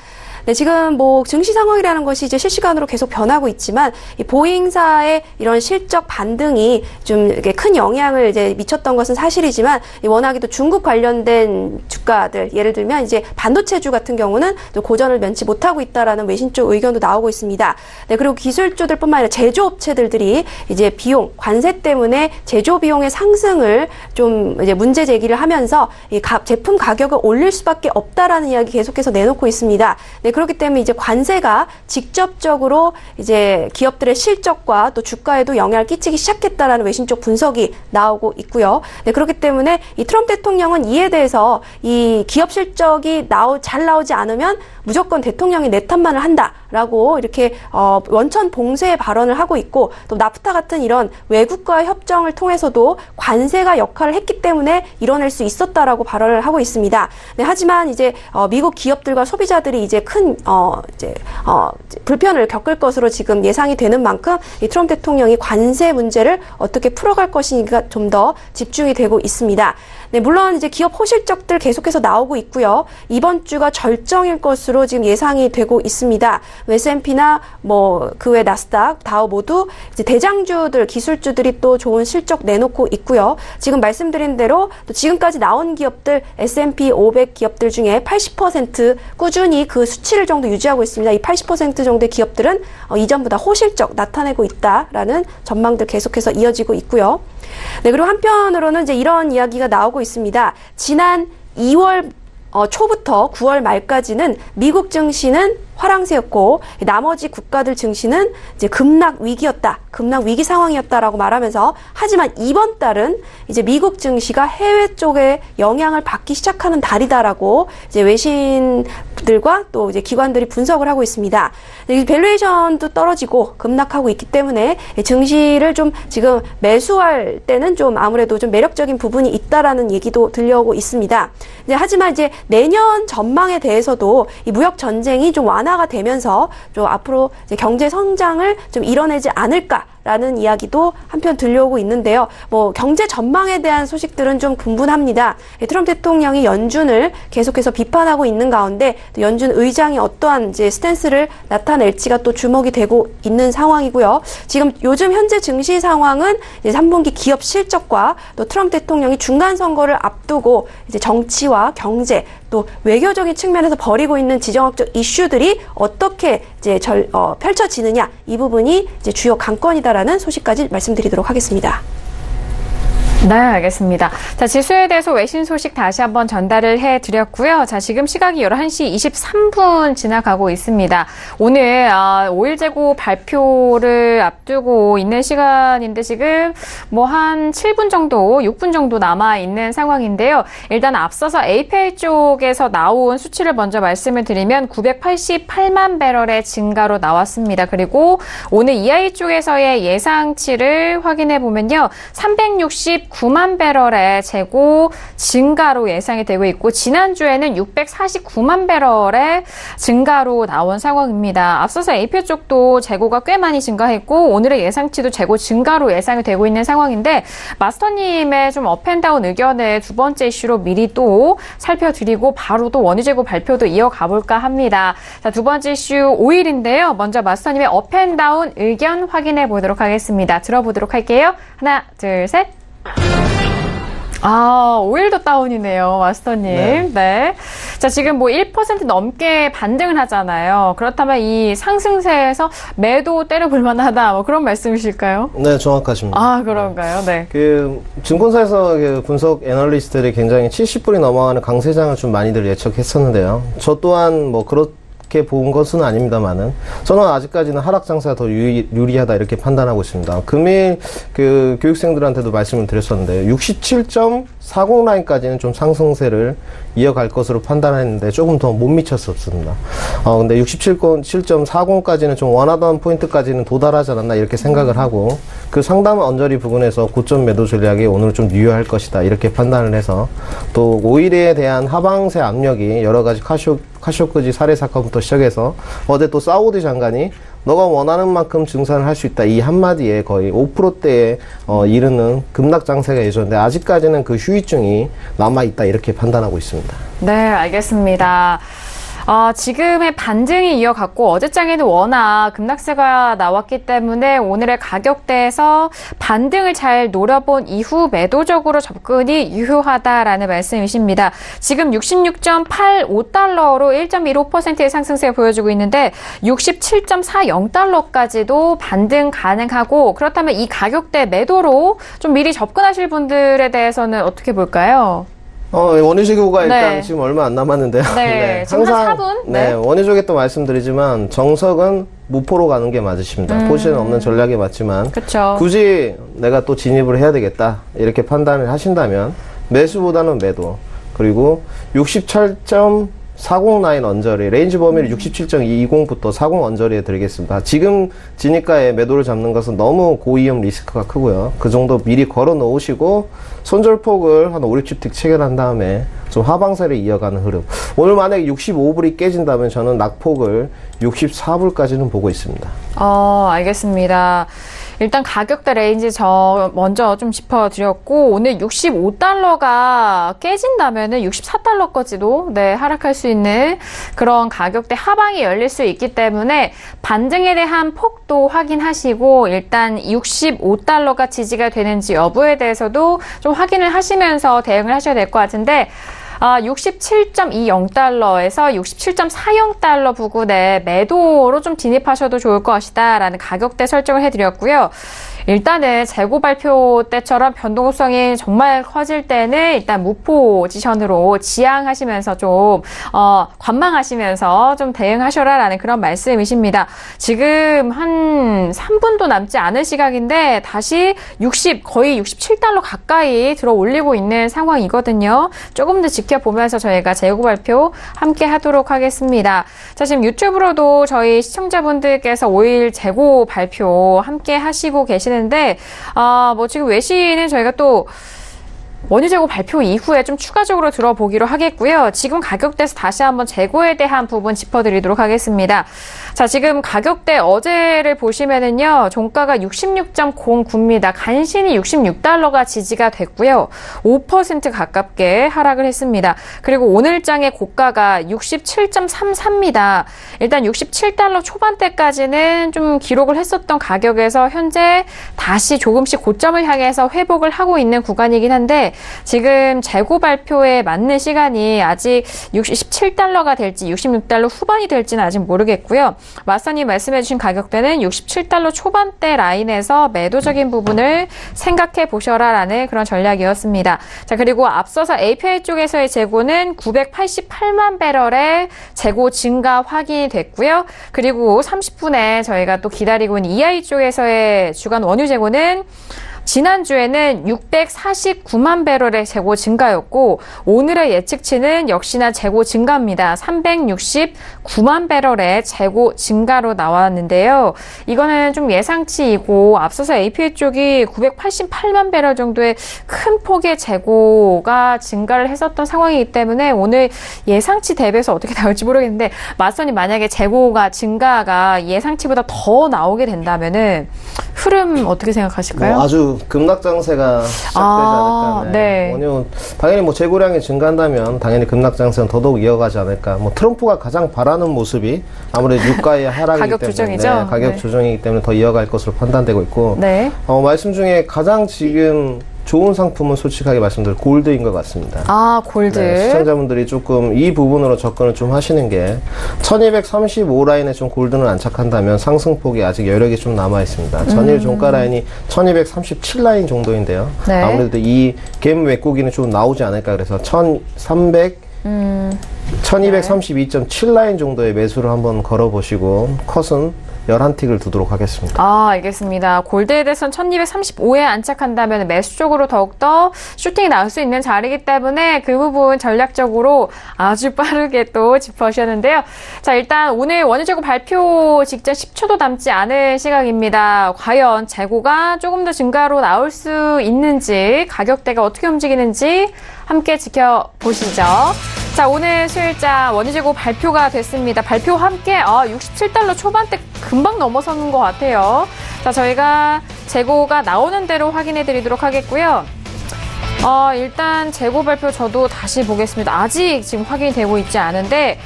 네, 지금 뭐 증시 상황이라는 것이 이제 실시간으로 계속 변하고 있지만 이 보잉사의 이런 실적 반등이 좀 이렇게 큰 영향을 이제 미쳤던 것은 사실이지만 워낙에도 중국 관련된 주가들 예를 들면 이제 반도체주 같은 경우는 또 고전을 면치 못하고 있다라는 외신 쪽 의견도 나오고 있습니다. 네, 그리고 기술주들뿐만 아니라 제조업체들이 이제 비용 관세 때문에 제조 비용의 상승을 좀 이제 문제 제기를 하면서 이 제품 가격을 올릴 수밖에 없다라는 이야기 계속해서 내놓고 있습니다. 네, 그렇기 때문에 이제 관세가 직접적으로 이제 기업들의 실적과 또 주가에도 영향을 끼치기 시작했다라는 외신 쪽 분석이 나오고 있고요. 네, 그렇기 때문에 이 트럼프 대통령은 이에 대해서 이 기업 실적이 잘 나오지 않으면 무조건 대통령이 내 탓만을 한다라고 이렇게 원천 봉쇄의 발언을 하고 있고 또 나프타 같은 이런 외국과의 협정을 통해서도 관세가 역할을 했기 때문에 이뤄낼 수 있었다라고 발언을 하고 있습니다. 네, 하지만 이제 미국 기업들과 소비자들이 이제 큰 불편을 겪을 것으로 지금 예상이 되는 만큼 이 트럼프 대통령이 관세 문제를 어떻게 풀어갈 것인가 좀 더 집중이 되고 있습니다. 네, 물론 이제 기업 호실적들 계속해서 나오고 있고요. 이번 주가 절정일 것으로 지금 예상이 되고 있습니다. S&P나 뭐 그 외 나스닥, 다우 모두 이제 대장주들, 기술주들이 또 좋은 실적 내놓고 있고요. 지금 말씀드린 대로 또 지금까지 나온 기업들 S&P 500 기업들 중에 80% 꾸준히 그 수치를 정도 유지하고 있습니다. 이 80% 정도의 기업들은 이전보다 호실적 나타내고 있다라는 전망들 계속해서 이어지고 있고요. 네, 그리고 한편으로는 이제 이런 이야기가 나오고 있습니다. 지난 2월 초부터 9월 말까지는 미국 증시는 화랑세였고 나머지 국가들 증시는 이제 급락 위기였다. 급락 위기 상황이었다라고 말하면서 하지만 이번 달은 이제 미국 증시가 해외 쪽에 영향을 받기 시작하는 달이다라고 이제 외신들과 또 이제 기관들이 분석을 하고 있습니다. 밸류에이션도 떨어지고 급락하고 있기 때문에 증시를 좀 지금 매수할 때는 좀 아무래도 좀 매력적인 부분이 있다라는 얘기도 들려오고 있습니다. 하지만 이제 내년 전망에 대해서도 이 무역 전쟁이 좀 완화가 되면서 좀 앞으로 이제 경제 성장을 좀 이뤄내지 않을까라는 이야기도 한편 들려오고 있는데요. 뭐 경제 전망에 대한 소식들은 좀 분분합니다. 트럼프 대통령이 연준을 계속해서 비판하고 있는 가운데 또 연준 의장이 어떠한 이제 스탠스를 나타낼지가 또 주목이 되고 있는 상황이고요. 지금 요즘 현재 증시 상황은 이제 3분기 기업 실적과 또 트럼프 대통령이 중간 선거를 앞두고 이제 정치와 경제 또 외교적인 측면에서 벌이고 있는 지정학적 이슈들이 어떻게 이제 펼쳐지느냐 이 부분이 이제 주요 관건이다라는 소식까지 말씀드리도록 하겠습니다. 네, 알겠습니다. 자, 지수에 대해서 외신 소식 다시 한번 전달을 해드렸고요. 자, 지금 시각이 11시 23분 지나가고 있습니다. 오늘 5일 재고 발표를 앞두고 있는 시간인데 지금 뭐 한 7분 정도, 6분 정도 남아있는 상황인데요. 일단 앞서서 API 쪽에서 나온 수치를 먼저 말씀을 드리면 988만 배럴의 증가로 나왔습니다. 그리고 오늘 EI 쪽에서의 예상치를 확인해 보면요. 369만 배럴의 재고 증가로 예상이 되고 있고 지난주에는 649만 배럴의 증가로 나온 상황입니다. 앞서서 API 쪽도 재고가 꽤 많이 증가했고 오늘의 예상치도 재고 증가로 예상이 되고 있는 상황인데 마스터님의 좀 업앤다운 의견을 두 번째 이슈로 미리 또 살펴드리고 바로 또 원유 재고 발표도 이어가 볼까 합니다. 자, 두 번째 이슈 5일인데요. 먼저 마스터님의 업앤다운 의견 확인해 보도록 하겠습니다. 들어보도록 할게요. 하나, 둘, 셋. 5일도 다운이네요, 마스터님. 네. 자, 지금 뭐 1% 넘게 반등을 하잖아요. 그렇다면 이 상승세에서 매도 때려볼 만하다, 뭐 그런 말씀이실까요? 네, 정확하십니다. 그런가요? 네. 증권사에서 분석 애널리스트들이 굉장히 70불이 넘어가는 강세장을 좀 많이들 예측했었는데요. 저 또한 뭐 그렇게 본 것은 아닙니다만은 저는 아직까지는 하락 장세가 더 유리하다 이렇게 판단하고 있습니다. 금일 교육생들한테도 말씀을 드렸었는데 67.40 라인까지는 좀 상승세를 이어갈 것으로 판단했는데 조금 더 못 미쳤었습니다. 근데 67.40까지는 좀 원하던 포인트까지는 도달하지 않았나 이렇게 생각을 하고 그 상담 언저리 부분에서 고점 매도 전략이 오늘 좀 유효할 것이다 이렇게 판단을 해서 또 5일에 대한 하방세 압력이 여러 가지 카쇼크지 살해 사건부터 시작해서 어제 또 사우디 장관이 너가 원하는 만큼 증산을 할 수 있다. 이 한마디에 거의 5%대에 이르는 급락 장세가 예정인데 아직까지는 그 후유증이 남아있다. 이렇게 판단하고 있습니다. 네, 알겠습니다. 지금의 반등이 이어갔고 어제장에는 워낙 급락세가 나왔기 때문에 오늘의 가격대에서 반등을 잘 노려본 이후 매도적으로 접근이 유효하다라는 말씀이십니다. 지금 66.85달러로 1.15%의 상승세를 보여주고 있는데 67.40달러까지도 반등 가능하고 그렇다면 이 가격대 매도로 좀 미리 접근하실 분들에 대해서는 어떻게 볼까요? 원유 재고가 일단 네. 지금 얼마 안 남았는데요. 네, 지금 한 4분? 네, 원유 쪽에 또 말씀드리지만 정석은 무포로 가는 게 맞으십니다. 포지션 없는 전략이 맞지만 그쵸. 굳이 내가 또 진입을 해야 되겠다 이렇게 판단을 하신다면 매수보다는 매도 그리고 67.40 라인 언저리 레인지 범위를 67.20부터 40 언저리에 드리겠습니다. 지금 진입가에 매도를 잡는 것은 너무 고위험 리스크가 크고요. 그 정도 미리 걸어 놓으시고 손절폭을 한 5, 60틱 체결한 다음에 좀 하방세를 이어가는 흐름. 오늘 만약에 65불이 깨진다면 저는 낙폭을 64불까지는 보고 있습니다. 알겠습니다. 일단 가격대 레인지 저 먼저 좀 짚어드렸고 오늘 65달러가 깨진다면은 64달러까지도 하락할 수 있는 그런 가격대 하방이 열릴 수 있기 때문에 반등에 대한 폭도 확인하시고 일단 65달러가 지지가 되는지 여부에 대해서도 좀 확인을 하시면서 대응을 하셔야 될 것 같은데 67.20달러에서 67.40달러 부근에 매도로 좀 진입하셔도 좋을 것이다 라는 가격대 설정을 해드렸고요. 일단은 재고 발표 때처럼 변동성이 정말 커질 때는 일단 무포 포지션으로 지양하시면서 좀 관망하시면서 좀 대응하셔라라는 그런 말씀이십니다. 지금 한 3분도 남지 않은 시각인데 다시 거의 67달러 가까이 들어 올리고 있는 상황이거든요. 조금 더 지켜보면서 저희가 재고 발표 함께 하도록 하겠습니다. 자, 지금 유튜브로도 저희 시청자분들께서 5일 재고 발표 함께 하시고 계시는데 뭐 지금 외신은 저희가 또 원유 재고 발표 이후에 좀 추가적으로 들어보기로 하겠고요. 지금 가격대에서 다시 한번 재고에 대한 부분 짚어드리도록 하겠습니다. 자, 지금 가격대 어제를 보시면은요, 종가가 66.09입니다. 간신히 66달러가 지지가 됐고요. 5% 가깝게 하락을 했습니다. 그리고 오늘장의 고가가 67.33입니다. 일단 67달러 초반대까지는 좀 기록을 했었던 가격에서 현재 다시 조금씩 고점을 향해서 회복을 하고 있는 구간이긴 한데, 지금 재고 발표에 맞는 시간이 아직 67달러가 될지 66달러 후반이 될지는 아직 모르겠고요. 마스터님 말씀해주신 가격대는 67달러 초반대 라인에서 매도적인 부분을 생각해 보셔라라는 그런 전략이었습니다. 자, 그리고 앞서서 API 쪽에서의 재고는 988만 배럴의 재고 증가 확인이 됐고요. 그리고 30분에 저희가 또 기다리고 있는 EI 쪽에서의 주간 원유 재고는 지난주에는 649만 배럴의 재고 증가였고, 오늘의 예측치는 역시나 재고 증가입니다. 369만 배럴의 재고 증가로 나왔는데요. 이거는 좀 예상치이고, 앞서서 API 쪽이 988만 배럴 정도의 큰 폭의 재고가 증가를 했었던 상황이기 때문에 오늘 예상치 대비해서 어떻게 나올지 모르겠는데, 마스터님 만약에 재고가 증가가 예상치보다 더 나오게 된다면은 흐름 어떻게 생각하실까요? 아주 급락 장세가 시작되지 않을까. 네. 원유 당연히 뭐 재고량이 증가한다면 당연히 급락 장세는 더더욱 이어가지 않을까. 뭐 트럼프가 가장 바라는 모습이 아무래도 유가의 하락이기 가격 때문에 조정이죠? 네, 가격 네. 조정이기 때문에 더 이어갈 것으로 판단되고 있고. 네. 말씀 중에 가장 지금 좋은 상품은 솔직하게 말씀드릴 골드인 것 같습니다. 아, 골드. 네, 시청자분들이 조금 이 부분으로 접근을 좀 하시는 게 1235 라인에 좀 골드는 안착한다면 상승폭이 아직 여력이 좀 남아 있습니다. 전일 종가 라인이 1237 라인 정도인데요. 네. 아무래도 이 갭 메꾸기는 좀 나오지 않을까 그래서 1232.7 라인 정도의 매수를 한번 걸어보시고 컷은 11틱을 두도록 하겠습니다. 아, 알겠습니다. 골드에 대해서는 1235에 안착한다면 매수 쪽으로 더욱더 슈팅이 나올 수 있는 자리이기 때문에 그 부분 전략적으로 아주 빠르게 또 짚어주셨는데요. 자, 일단 오늘 원유 재고 발표 직전 10초도 남지 않은 시각입니다. 과연 재고가 조금 더 증가로 나올 수 있는지, 가격대가 어떻게 움직이는지 함께 지켜보시죠. 자, 오늘 수요일장 원유 재고 발표가 됐습니다. 발표와 함께 67달러 초반대 금방 넘어서는 것 같아요. 자, 저희가 재고가 나오는 대로 확인해 드리도록 하겠고요. 일단 재고 발표 저도 다시 보겠습니다. 아직 지금 확인이 되고 있지 않은데,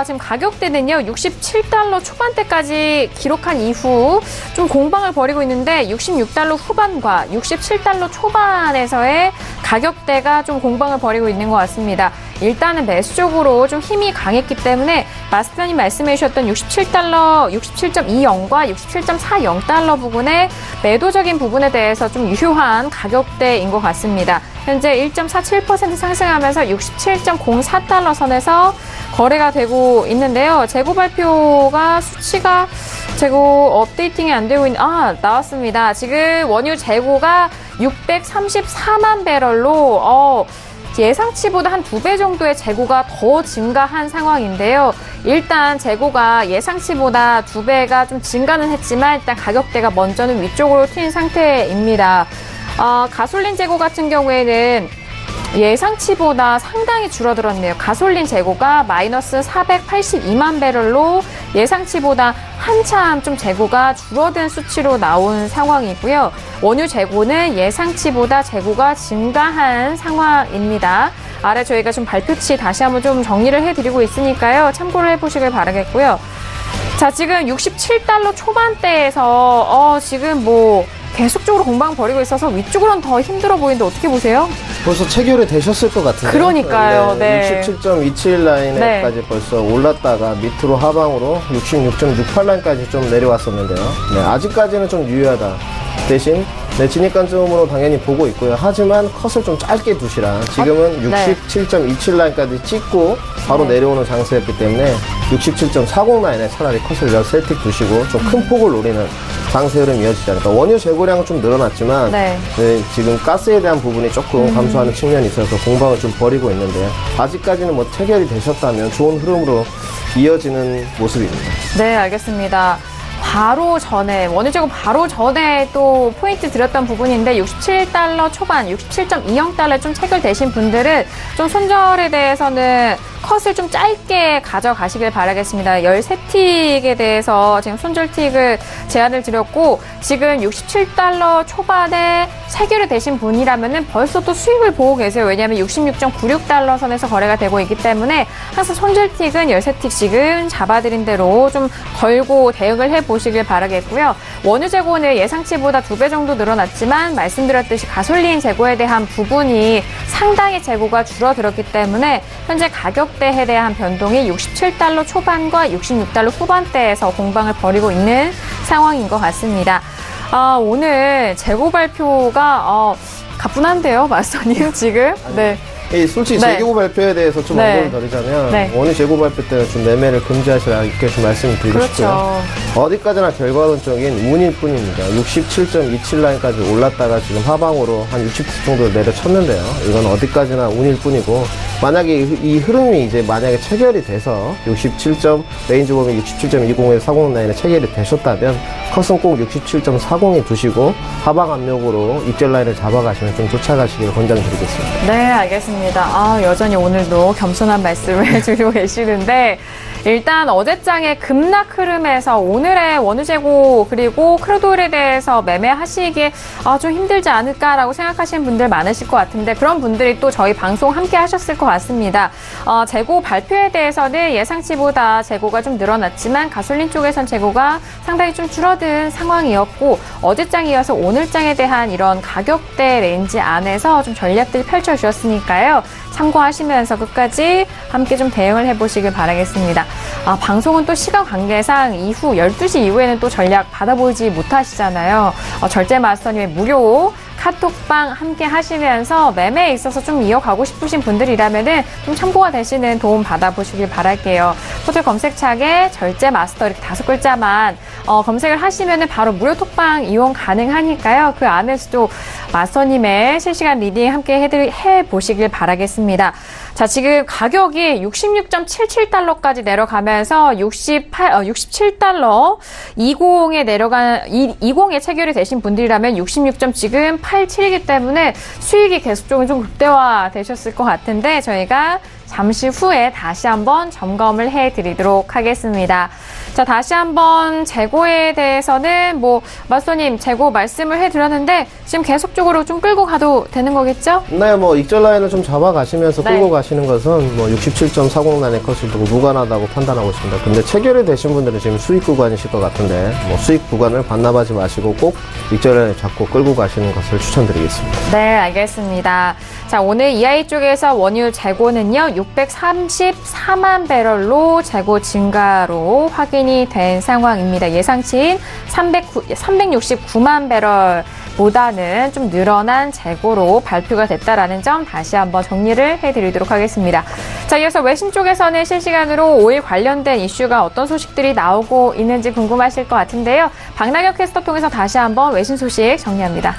지금 가격대는요, 67달러 초반대까지 기록한 이후 좀 공방을 벌이고 있는데, 66달러 후반과 67달러 초반에서의 가격대가 좀 공방을 벌이고 있는 것 같습니다. 일단은 매수 쪽으로 좀 힘이 강했기 때문에 마스터님 말씀해 주셨던 67달러, 67.20과 67.40달러 부분의 매도적인 부분에 대해서 좀 유효한 가격대인 것 같습니다. 현재 1.47% 상승하면서 67.04달러 선에서 거래가 되고 있는데요. 재고 발표가 수치가 재고 업데이팅이 안 되고 있는, 나왔습니다. 지금 원유 재고가 634만 배럴로, 예상치보다 한 2배 정도의 재고가 더 증가한 상황인데요. 일단 재고가 예상치보다 2배가 좀 증가는 했지만 일단 가격대가 먼저는 위쪽으로 튄 상태입니다. 가솔린 재고 같은 경우에는 예상치보다 상당히 줄어들었네요. 가솔린 재고가 마이너스 482만 배럴로 예상치보다 한참 좀 재고가 줄어든 수치로 나온 상황이고요. 원유 재고는 예상치보다 재고가 증가한 상황입니다. 아래 저희가 좀 발표치 다시 한번 좀 정리를 해드리고 있으니까요. 참고를 해보시길 바라겠고요. 자, 지금 67달러 초반대에서 지금 뭐 계속적으로 공방 벌이고 있어서 위쪽으로는 더 힘들어 보이는데 어떻게 보세요? 벌써 체결이 되셨을 것 같은데요. 그러니까요. 네. 67.27 라인에까지 벌써 올랐다가 밑으로 하방으로 66.68 라인까지 좀 내려왔었는데요. 네, 아직까지는 좀 유효하다. 대신 진입관점으로 당연히 보고 있고요. 하지만 컷을 좀 짧게 두시라. 지금은 67.27 라인까지 찍고 바로 내려오는 장세였기 때문에 67.40 라인에 차라리 컷을 13틱 두시고 좀 큰 폭을 노리는 장세 흐름이 이어지지 않을까. 원유 재고량은 좀 늘어났지만 지금 가스에 대한 부분이 조금 감소하는 측면이 있어서 공방을 좀 벌이고 있는데요. 아직까지는 뭐 체결이 되셨다면 좋은 흐름으로 이어지는 모습입니다. 네, 알겠습니다. 바로 전에, 원유재고 바로 전에 또 포인트 드렸던 부분인데 67달러 초반, 67.20달러에 좀 체결되신 분들은 좀 손절에 대해서는 컷을 좀 짧게 가져가시길 바라겠습니다. 13틱에 대해서 지금 손절틱을 제안을 드렸고, 지금 67달러 초반에 체결이 되신 분이라면은 벌써 또 수익을 보고 계세요. 왜냐하면 66.96달러 선에서 거래가 되고 있기 때문에 항상 손절틱은 13틱씩은 잡아드린 대로 좀 걸고 대응을 해보시길 바라겠고요. 원유 재고는 예상치보다 2배 정도 늘어났지만 말씀드렸듯이 가솔린 재고에 대한 부분이 상당히 재고가 줄어들었기 때문에 현재 가격대에 대한 변동이 67달러 초반과 66달러 후반대에서 공방을 벌이고 있는 상황인 것 같습니다. 오늘 재고 발표가 가뿐한데요, 마스터님 지금. 네. 솔직히 네. 재고 발표에 대해서 좀 네. 언급을 드리자면 네. 원유 재고 발표 때는 좀 매매를 금지하시라 이렇게 좀 말씀을 드리고 그렇죠. 싶고요. 어디까지나 결과론적인 운일 뿐입니다. 67.27 라인까지 올랐다가 지금 하방으로 한 60틱 정도 내려쳤는데요. 이건 어디까지나 운일 뿐이고, 만약에 이 흐름이 이제 만약에 체결이 돼서 67. 레인지 범위 67.20에서 40 라인에 체결이 되셨다면 컷은 꼭 67.40에 두시고 하방 압력으로 입절 라인을 잡아가시면 좀 쫓아가시길 권장드리겠습니다. 네, 알겠습니다. 여전히 오늘도 겸손한 말씀을 해주고 계시는데, 일단 어제장의 급락 흐름에서 오늘의 원유 재고 그리고 크루드오일에 대해서 매매하시기에 좀 힘들지 않을까라고 생각하시는 분들 많으실 것 같은데, 그런 분들이 또 저희 방송 함께 하셨을 것 같습니다. 재고 발표에 대해서는 예상치보다 재고가 좀 늘어났지만 가솔린 쪽에선 재고가 상당히 좀 줄어든 상황이었고, 어제장에 이어서 오늘장에 대한 이런 가격대 레인지 안에서 좀 전략들이 펼쳐주셨으니까요. 참고하시면서 끝까지 함께 좀 대응을 해보시길 바라겠습니다. 방송은 또 시간 관계상 이후 12시 이후에는 또 전략 받아보지 못하시잖아요. 절제 마스터님의 무료 카톡방 함께 하시면서 매매에 있어서 좀 이어가고 싶으신 분들이라면은 좀 참고가 되시는 도움 받아보시길 바랄게요. 포털 검색창에 절제 마스터 이렇게 5글자만 검색을 하시면은 바로 무료 톡방 이용 가능하니까요. 그 안에서도 마스터님의 실시간 리딩 함께 해보시길 바라겠습니다. 자, 지금 가격이 66.77달러까지 내려가면서 67달러 20에 체결이 되신 분들이라면 66점 지금 87이기 때문에 수익이 계속적으로 좀 극대화되셨을 것 같은데, 저희가 잠시 후에 다시 한번 점검을 해드리도록 하겠습니다. 자, 다시 한번 재고에 대해서는 마스터님 재고 말씀을 해드렸는데 지금 계속적으로 좀 끌고 가도 되는 거겠죠? 네, 입절 라인을 좀 잡아가시면서 네. 끌고 가시는 것은 67.40 라인의 컷을 두고 무관하다고 판단하고 있습니다. 근데 체결이 되신 분들은 지금 수익 구간이실 것 같은데, 수익 구간을 반납하지 마시고 꼭 입절 라인을 잡고 끌고 가시는 것을 추천드리겠습니다. 네, 알겠습니다. 자, 오늘 EI 쪽에서 원유 재고는요, 634만 배럴로 재고 증가로 확인이 된 상황입니다. 예상치인 369만 배럴보다는 좀 늘어난 재고로 발표가 됐다라는 점 다시 한번 정리를 해드리도록 하겠습니다. 자, 이어서 외신 쪽에서는 실시간으로 오일 관련된 이슈가 어떤 소식들이 나오고 있는지 궁금하실 것 같은데요. 박나경 캐스터 통해서 다시 한번 외신 소식 정리합니다.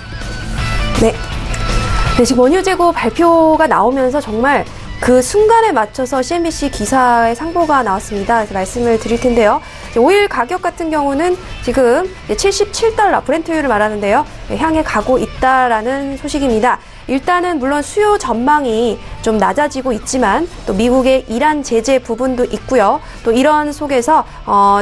네. 네, 지금 원유 재고 발표가 나오면서 정말 그 순간에 맞춰서 CNBC 기사의 상보가 나왔습니다. 그래서 말씀을 드릴 텐데요. 오일 가격 같은 경우는 지금 77달러, 브렌트유를 말하는데요. 향해 가고 있다라는 소식입니다. 일단은 물론 수요 전망이 좀 낮아지고 있지만 또 미국의 이란 제재 부분도 있고요. 또 이런 속에서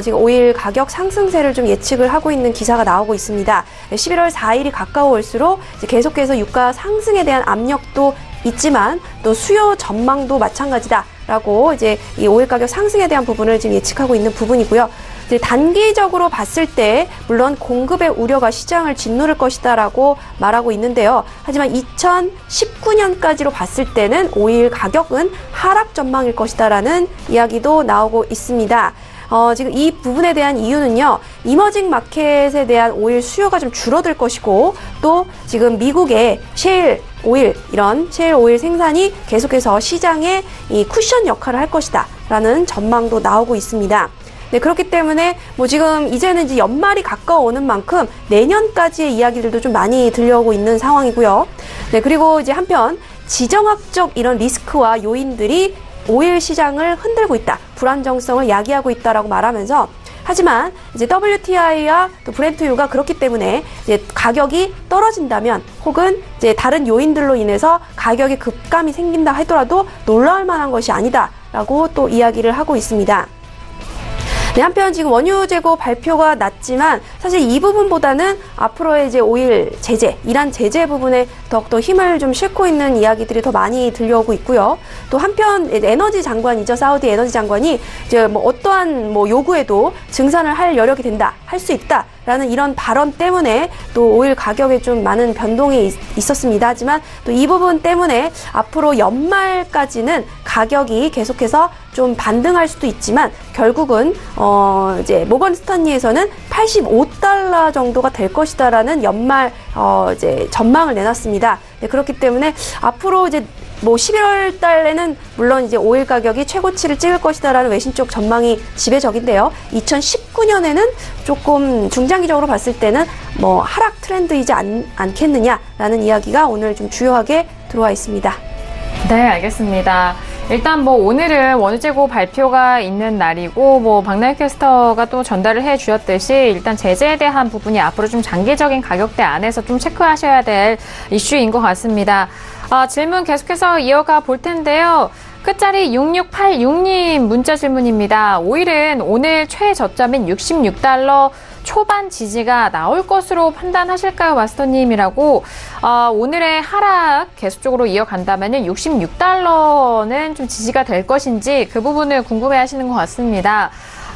지금 오일 가격 상승세를 좀 예측을 하고 있는 기사가 나오고 있습니다. 11월 4일이 가까워올수록 이제 계속해서 유가 상승에 대한 압력도 있지만 또 수요 전망도 마찬가지다라고 이제 이 오일 가격 상승에 대한 부분을 지금 예측하고 있는 부분이고요. 이제 단기적으로 봤을 때 물론 공급의 우려가 시장을 짓누를 것이다라고 말하고 있는데요. 하지만 2019년까지로 봤을 때는 오일 가격은 하락 전망일 것이다라는 이야기도 나오고 있습니다. 지금 이 부분에 대한 이유는요, 이머징 마켓에 대한 오일 수요가 좀 줄어들 것이고, 또 지금 미국의 셰일 오일, 이런 셰일 오일 생산이 계속해서 시장에 이 쿠션 역할을 할 것이다 라는 전망도 나오고 있습니다. 네, 그렇기 때문에 지금 이제는 이제 연말이 가까워오는 만큼 내년까지의 이야기들도 좀 많이 들려오고 있는 상황이고요. 네, 그리고 이제 한편 지정학적 이런 리스크와 요인들이 오일 시장을 흔들고 있다, 불안정성을 야기하고 있다라고 말하면서 하지만 이제 WTI와 또 브렌트유가 그렇기 때문에 이제 가격이 떨어진다면 혹은 이제 다른 요인들로 인해서 가격에 급감이 생긴다 하더라도 놀라울 만한 것이 아니다라고 또 이야기를 하고 있습니다. 네, 한편 지금 원유 재고 발표가 났지만 사실 이 부분보다는 앞으로의 이제 오일 제재, 이란 제재 부분에 더욱더 힘을 좀 싣고 있는 이야기들이 더 많이 들려오고 있고요. 또 한편 에너지 장관이죠. 사우디 에너지 장관이 이제 뭐 어떠한 뭐 요구에도 증산을 할 여력이 된다, 할 수 있다라는 이런 발언 때문에 또 오일 가격에 좀 많은 변동이 있었습니다. 하지만 또 이 부분 때문에 앞으로 연말까지는 가격이 계속해서 좀 반등할 수도 있지만 결국은 이제 모건 스탠리에서는 85달러 정도가 될 것이다라는 연말 이제 전망을 내놨습니다. 네, 그렇기 때문에 앞으로 이제 뭐 11월 달에는 물론 이제 오일 가격이 최고치를 찍을 것이다라는 외신 쪽 전망이 지배적인데요. 2019년에는 조금 중장기적으로 봤을 때는 뭐 하락 트렌드이지 않겠느냐라는 이야기가 오늘 좀 주요하게 들어와 있습니다. 네, 알겠습니다. 일단 뭐 오늘은 원유 재고 발표가 있는 날이고 뭐 박나영 캐스터가 또 전달을 해 주셨듯이 일단 제재에 대한 부분이 앞으로 좀 장기적인 가격대 안에서 좀 체크하셔야 될 이슈인 것 같습니다. 질문 계속해서 이어가 볼 텐데요. 끝자리 6686님 문자 질문입니다. 오일은 오늘 최저점인 66달러 초반 지지가 나올 것으로 판단하실까요, 마스터님이라고. 오늘의 하락 계속적으로 이어간다면 66달러는 좀 지지가 될 것인지 그 부분을 궁금해하시는 것 같습니다.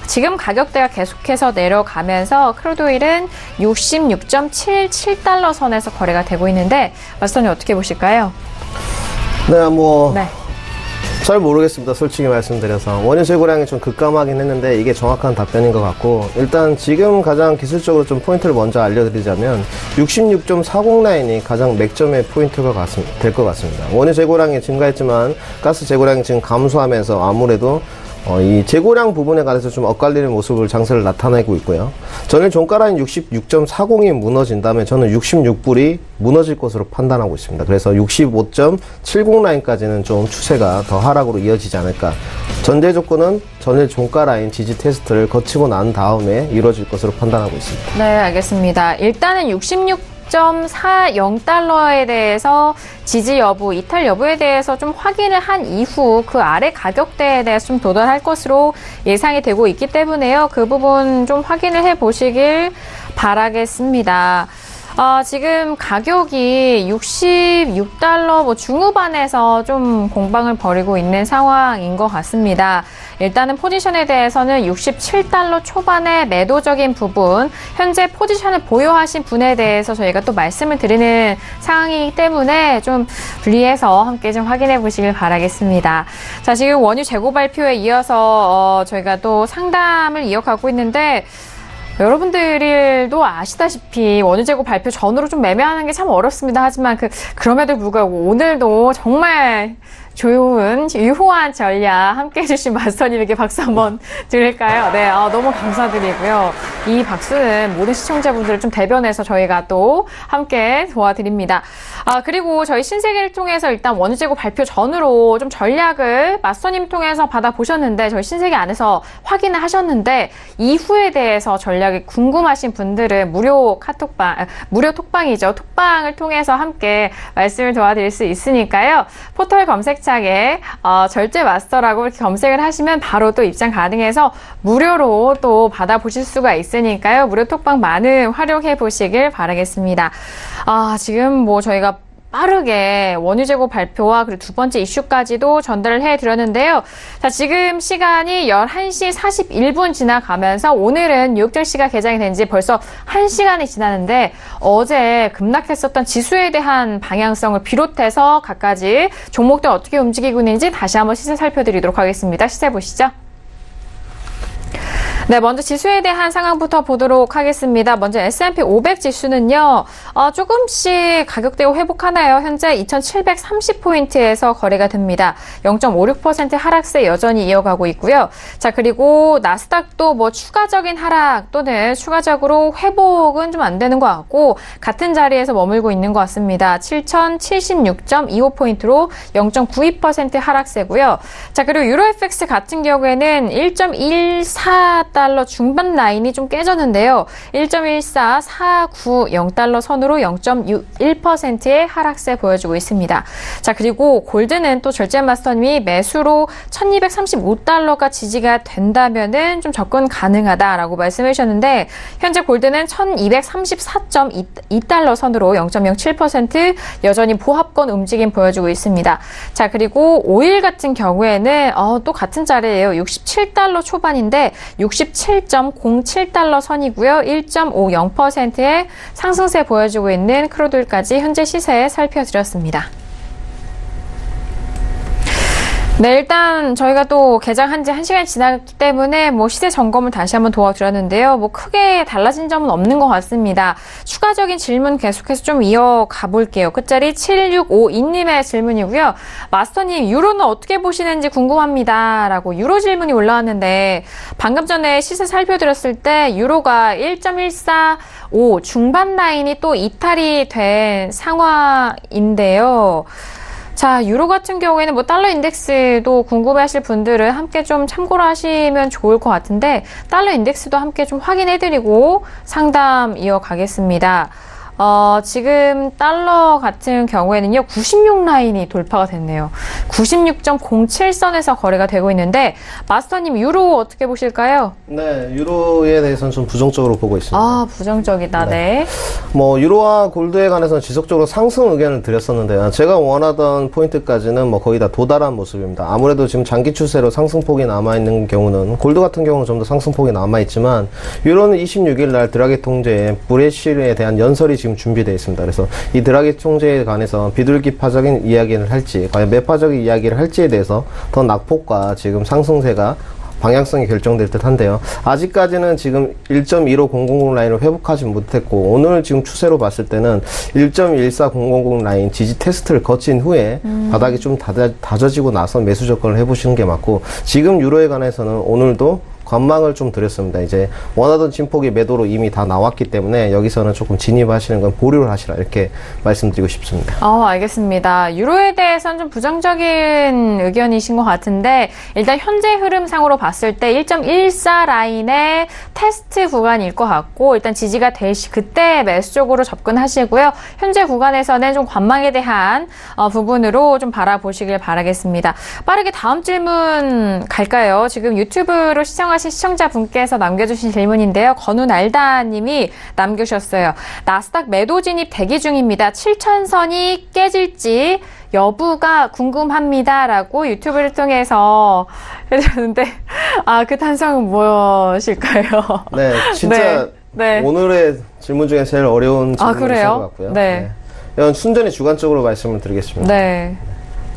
지금 가격대가 계속해서 내려가면서 크루드 오일은 66.77달러 선에서 거래가 되고 있는데 마스터님 어떻게 보실까요? 네, 뭐 네. 잘 모르겠습니다. 솔직히 말씀드려서. 원유 재고량이 좀 급감하긴 했는데 이게 정확한 답변인 것 같고, 일단 지금 가장 기술적으로 좀 포인트를 먼저 알려드리자면 66.40 라인이 가장 맥점의 포인트가 될 것 같습니다. 원유 재고량이 증가했지만 가스 재고량이 지금 감소하면서 아무래도 이 재고량 부분에 관해서 좀 엇갈리는 모습을 장세를 나타내고 있고요. 전일 종가라인 66.40이 무너진다면 저는 66불이 무너질 것으로 판단하고 있습니다. 그래서 65.70 라인까지는 좀 추세가 더 하락으로 이어지지 않을까. 전제 조건은 전일 종가라인 지지 테스트를 거치고 난 다음에 이루어질 것으로 판단하고 있습니다. 네, 알겠습니다. 일단은 66.40달러에 대해서 지지 여부, 이탈 여부에 대해서 좀 확인을 한 이후 그 아래 가격대에 대해서 좀 도달할 것으로 예상이 되고 있기 때문에요. 그 부분 좀 확인을 해 보시길 바라겠습니다. 지금 가격이 66달러 뭐 중후반에서 좀 공방을 벌이고 있는 상황인 것 같습니다. 일단은 포지션에 대해서는 67달러 초반의 매도적인 부분, 현재 포지션을 보유하신 분에 대해서 저희가 또 말씀을 드리는 상황이기 때문에 좀 분리해서 함께 좀 확인해 보시길 바라겠습니다. 자, 지금 원유 재고 발표에 이어서 저희가 또 상담을 이어가고 있는데 여러분들도 아시다시피 원유 재고 발표 전후로 좀 매매하는 게 참 어렵습니다. 하지만 그럼에도 불구하고 오늘도 정말 좋은 유효한 전략 함께 해주신 마스터님에게 박수 한번 드릴까요? 네, 너무 감사드리고요. 이 박수는 모든 시청자분들을 좀 대변해서 저희가 또 함께 도와드립니다. 그리고 저희 신세계를 통해서 일단 원유 재고 발표 전후로 좀 전략을 마스터님 통해서 받아보셨는데 저희 신세계 안에서 확인을 하셨는데 이후에 대해서 전략이 궁금하신 분들은 무료 톡방이죠. 톡방을 통해서 함께 말씀을 도와드릴 수 있으니까요. 포털 검색창에 절제 마스터라고 이렇게 검색을 하시면 바로 또 입장 가능해서 무료로 또 받아보실 수가 있으니까요. 무료 톡방 많은 활용해 보시길 바라겠습니다. 지금 뭐 저희가 빠르게 원유 재고 발표와 그리고 두 번째 이슈까지도 전달을 해드렸는데요. 자, 지금 시간이 11시 41분 지나가면서 오늘은 뉴욕 증시가 개장이 된 지 벌써 1시간이 지났는데 어제 급락했었던 지수에 대한 방향성을 비롯해서 각가지 종목들 어떻게 움직이고 있는지 다시 한번 시세 살펴드리도록 하겠습니다. 시세 보시죠. 네, 먼저 지수에 대한 상황부터 보도록 하겠습니다. 먼저 S&P 500 지수는요, 조금씩 가격대 회복하나요? 현재 2,730포인트에서 거래가 됩니다. 0.56% 하락세 여전히 이어가고 있고요. 자, 그리고 나스닥도 뭐 추가적인 하락 또는 추가적으로 회복은 좀 안 되는 것 같고, 같은 자리에서 머물고 있는 것 같습니다. 7,076.25포인트로 0.92% 하락세고요. 자, 그리고 유로 FX 같은 경우에는 1.14달러 $1.14달러 중반 라인이 좀 깨졌는데요. 1.14, 490달러 선으로 0.61%의 하락세 보여주고 있습니다. 자, 그리고 골드는 또 절제 마스터님이 매수로 1235달러가 지지가 된다면은 좀 접근 가능하다라고 말씀해 주셨는데, 현재 골드는 1234.2달러 선으로 0.07% 여전히 보합권 움직임 보여주고 있습니다. 자, 그리고 오일 같은 경우에는 또 같은 자리예요. 67달러 초반인데 67.07달러 선이고요. 1.50%의 상승세 보여주고 있는 크루드오일까지 현재 시세 살펴드렸습니다. 네, 일단 저희가 또 개장한 지 1시간 지났기 때문에 시세 점검을 다시 한번 도와드렸는데요. 크게 달라진 점은 없는 것 같습니다. 추가적인 질문 계속해서 좀 이어가 볼게요. 끝자리 7652님의 질문이고요. 마스터님, 유로는 어떻게 보시는지 궁금합니다. 라고 유로 질문이 올라왔는데, 방금 전에 시세 살펴드렸을 때 유로가 1.145 중반 라인이 또 이탈이 된 상황인데요. 자, 유로 같은 경우에는 달러 인덱스도 궁금해하실 분들은 함께 좀 참고를 하시면 좋을 것 같은데, 달러 인덱스도 함께 좀 확인해드리고 상담 이어가겠습니다. 지금 달러 같은 경우에는요, 96 라인이 돌파가 됐네요. 96.07선에서 거래가 되고 있는데, 마스터님, 유로 어떻게 보실까요? 네, 유로에 대해서는 좀 부정적으로 보고 있습니다. 부정적이다, 네. 유로와 골드에 관해서는 지속적으로 상승 의견을 드렸었는데요. 제가 원하던 포인트까지는 거의 다 도달한 모습입니다. 아무래도 지금 장기 추세로 상승폭이 남아있는 경우는, 골드 같은 경우는 좀 더 상승폭이 남아있지만, 유로는 26일 날 드라기 통제에 브레실에 대한 연설이 지금 준비되어 있습니다. 그래서 이 드라기 통제에 관해서 비둘기파적인 이야기를 할지, 과연 매파적인 이야기를 할지에 대해서 더 낙폭과 지금 상승세가 방향성이 결정될 듯 한데요. 아직까지는 지금 1.15000 라인을 회복하지 못했고, 오늘 지금 추세로 봤을 때는 1.14000 라인 지지 테스트를 거친 후에 바닥이 좀 다져지고 나서 매수 접근을 해보시는 게 맞고, 지금 유로에 관해서는 오늘도 관망을 좀 드렸습니다. 이제 원하던 진폭이 매도로 이미 다 나왔기 때문에 여기서는 조금 진입하시는 건 보류를 하시라, 이렇게 말씀드리고 싶습니다. 알겠습니다. 유로에 대해서는 좀 부정적인 의견이신 것 같은데, 일단 현재 흐름상으로 봤을 때 1.14 라인의 테스트 구간일 것 같고, 일단 지지가 될 그때 매수 쪽으로 접근하시고요. 현재 구간에서는 좀 관망에 대한 부분으로 좀 바라보시길 바라겠습니다. 빠르게 다음 질문 갈까요? 지금 유튜브로 시청하신 시청자분께서 남겨주신 질문인데요. 건우날다님이 남겨주셨어요. 나스닥 매도 진입 대기 중입니다. 7000선이 깨질지 여부가 궁금합니다. 라고 유튜브를 통해서 해주셨는데, 그 탄성은 무엇일까요? 네, 진짜 네. 오늘의 질문 중에 제일 어려운 질문이신 것 같고요. 네. 이건 순전히 주관적으로 말씀을 드리겠습니다. 네.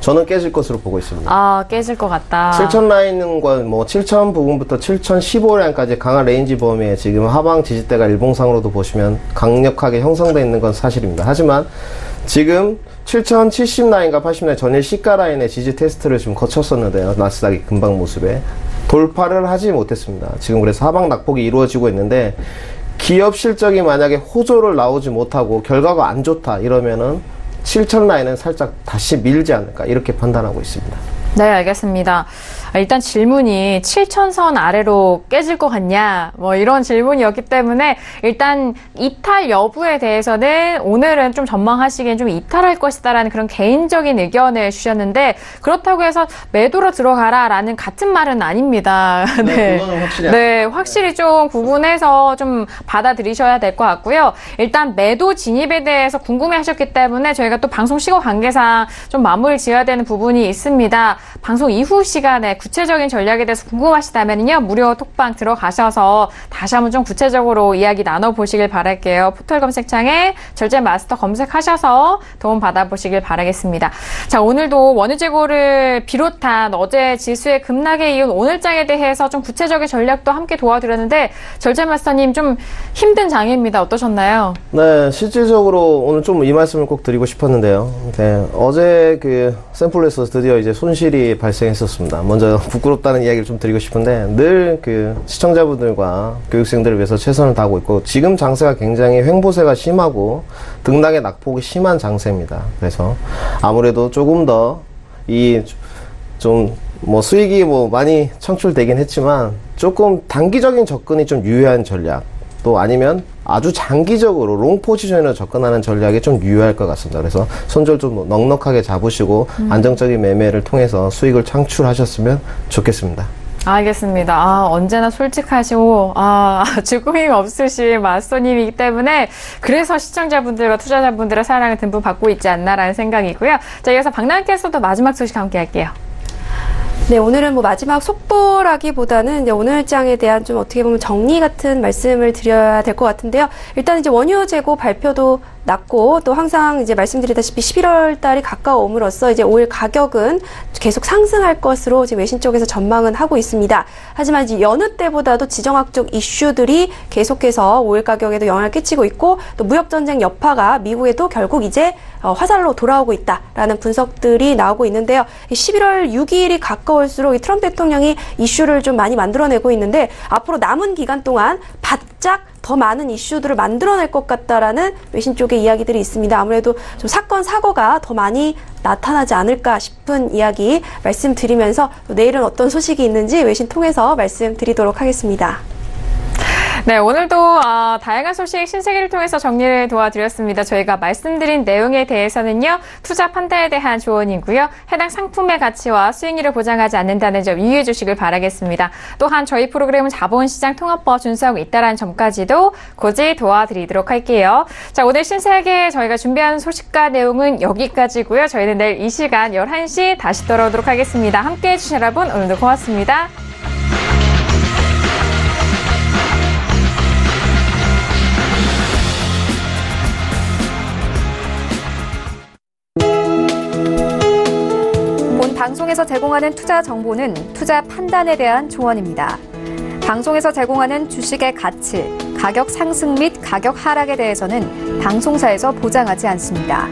저는 깨질 것으로 보고 있습니다. 깨질 것 같다. 7000 라인과 7000 부분부터 7015 라인까지 강한 레인지 범위에 지금 하방 지지대가 일봉상으로도 보시면 강력하게 형성되어 있는 건 사실입니다. 하지만 지금 7070 라인과 80 라인 전일 시가 라인의 지지 테스트를 지금 거쳤었는데요. 나스닥이 금방 모습에 돌파를 하지 못했습니다. 지금 그래서 하방 낙폭이 이루어지고 있는데, 기업 실적이 만약에 호조를 나오지 못하고 결과가 안 좋다 이러면은 7000 라인은 살짝 다시 밀지 않을까, 이렇게 판단하고 있습니다. 네, 알겠습니다. 일단 질문이 7000선 아래로 깨질 것 같냐, 이런 질문이었기 때문에 일단 이탈 여부에 대해서는 오늘은 좀 전망하시기엔 좀 이탈할 것이다라는 그런 개인적인 의견을 주셨는데, 그렇다고 해서 매도로 들어가라라는 같은 말은 아닙니다. 네, 그거는 확실히 네, 확실히 좀 구분해서 좀 받아들이셔야 될 것 같고요. 일단 매도 진입에 대해서 궁금해하셨기 때문에 저희가 또 방송 시간 관계상 좀 마무리 지어야 되는 부분이 있습니다. 방송 이후 시간에 구체적인 전략에 대해서 궁금하시다면요, 무료 톡방 들어가셔서 다시 한번 좀 구체적으로 이야기 나눠보시길 바랄게요. 포털 검색창에 절제 마스터 검색하셔서 도움 받아보시길 바라겠습니다. 자, 오늘도 원유 재고를 비롯한 어제 지수의 급락에 이은 오늘장에 대해서 좀 구체적인 전략도 함께 도와드렸는데, 절제 마스터님 좀 힘든 장입니다. 어떠셨나요? 네, 실질적으로 오늘 좀 이 말씀을 꼭 드리고 싶었는데요. 네, 어제 샘플에서 드디어 이제 손실이 발생했었습니다. 먼저 부끄럽다는 이야기를 좀 드리고 싶은데, 늘 시청자분들과 교육생들을 위해서 최선을 다하고 있고, 지금 장세가 굉장히 횡보세가 심하고 등락의 낙폭이 심한 장세입니다. 그래서 아무래도 조금 더 좀 뭐 수익이 뭐 많이 창출되긴 했지만 조금 단기적인 접근이 좀 유효한 전략, 또 아니면 아주 장기적으로 롱 포지션으로 접근하는 전략이 좀 유효할 것 같습니다. 그래서 손절 좀 넉넉하게 잡으시고 안정적인 매매를 통해서 수익을 창출하셨으면 좋겠습니다. 알겠습니다. 언제나 솔직하시고, 죽음이 없으신 마스터님이기 때문에, 그래서 시청자분들과 투자자분들의 사랑을 듬뿍 받고 있지 않나라는 생각이고요. 자, 이어서 박나은께서도 마지막 소식 함께 할게요. 네, 오늘은 뭐 마지막 속보라기보다는 이제 오늘 장에 대한 좀 어떻게 보면 정리 같은 말씀을 드려야 될 것 같은데요. 일단 이제 원유 재고 발표도 났고, 또 항상 이제 말씀드리다시피 11월 달이 가까움으로써 이제 오일 가격은 계속 상승할 것으로 지금 외신 쪽에서 전망은 하고 있습니다. 하지만 이제 여느 때보다도 지정학적 이슈들이 계속해서 오일 가격에도 영향을 끼치고 있고, 또 무역전쟁 여파가 미국에도 결국 이제 화살로 돌아오고 있다라는 분석들이 나오고 있는데요. 11월 6일이 가까울수록 이 트럼프 대통령이 이슈를 좀 많이 만들어내고 있는데, 앞으로 남은 기간 동안 바짝 더 많은 이슈들을 만들어낼 것 같다라는 외신 쪽의 이야기들이 있습니다. 아무래도 좀 사건, 사고가 더 많이 나타나지 않을까 싶은 이야기 말씀드리면서 내일은 어떤 소식이 있는지 외신 통해서 말씀드리도록 하겠습니다. 네, 오늘도 다양한 소식 신세계를 통해서 정리를 도와드렸습니다. 저희가 말씀드린 내용에 대해서는요, 투자 판단에 대한 조언이고요, 해당 상품의 가치와 수익률을 보장하지 않는다는 점 유의해 주시길 바라겠습니다. 또한 저희 프로그램은 자본시장 통합법 준수하고 있다는 점까지도 고지 도와드리도록 할게요. 자, 오늘 신세계 저희가 준비한 소식과 내용은 여기까지고요. 저희는 내일 이 시간 11시 다시 돌아오도록 하겠습니다. 함께해 주신 여러분, 오늘도 고맙습니다. 방송에서 제공하는 투자 정보는 투자 판단에 대한 조언입니다. 방송에서 제공하는 주식의 가치, 가격 상승 및 가격 하락에 대해서는 방송사에서 보장하지 않습니다.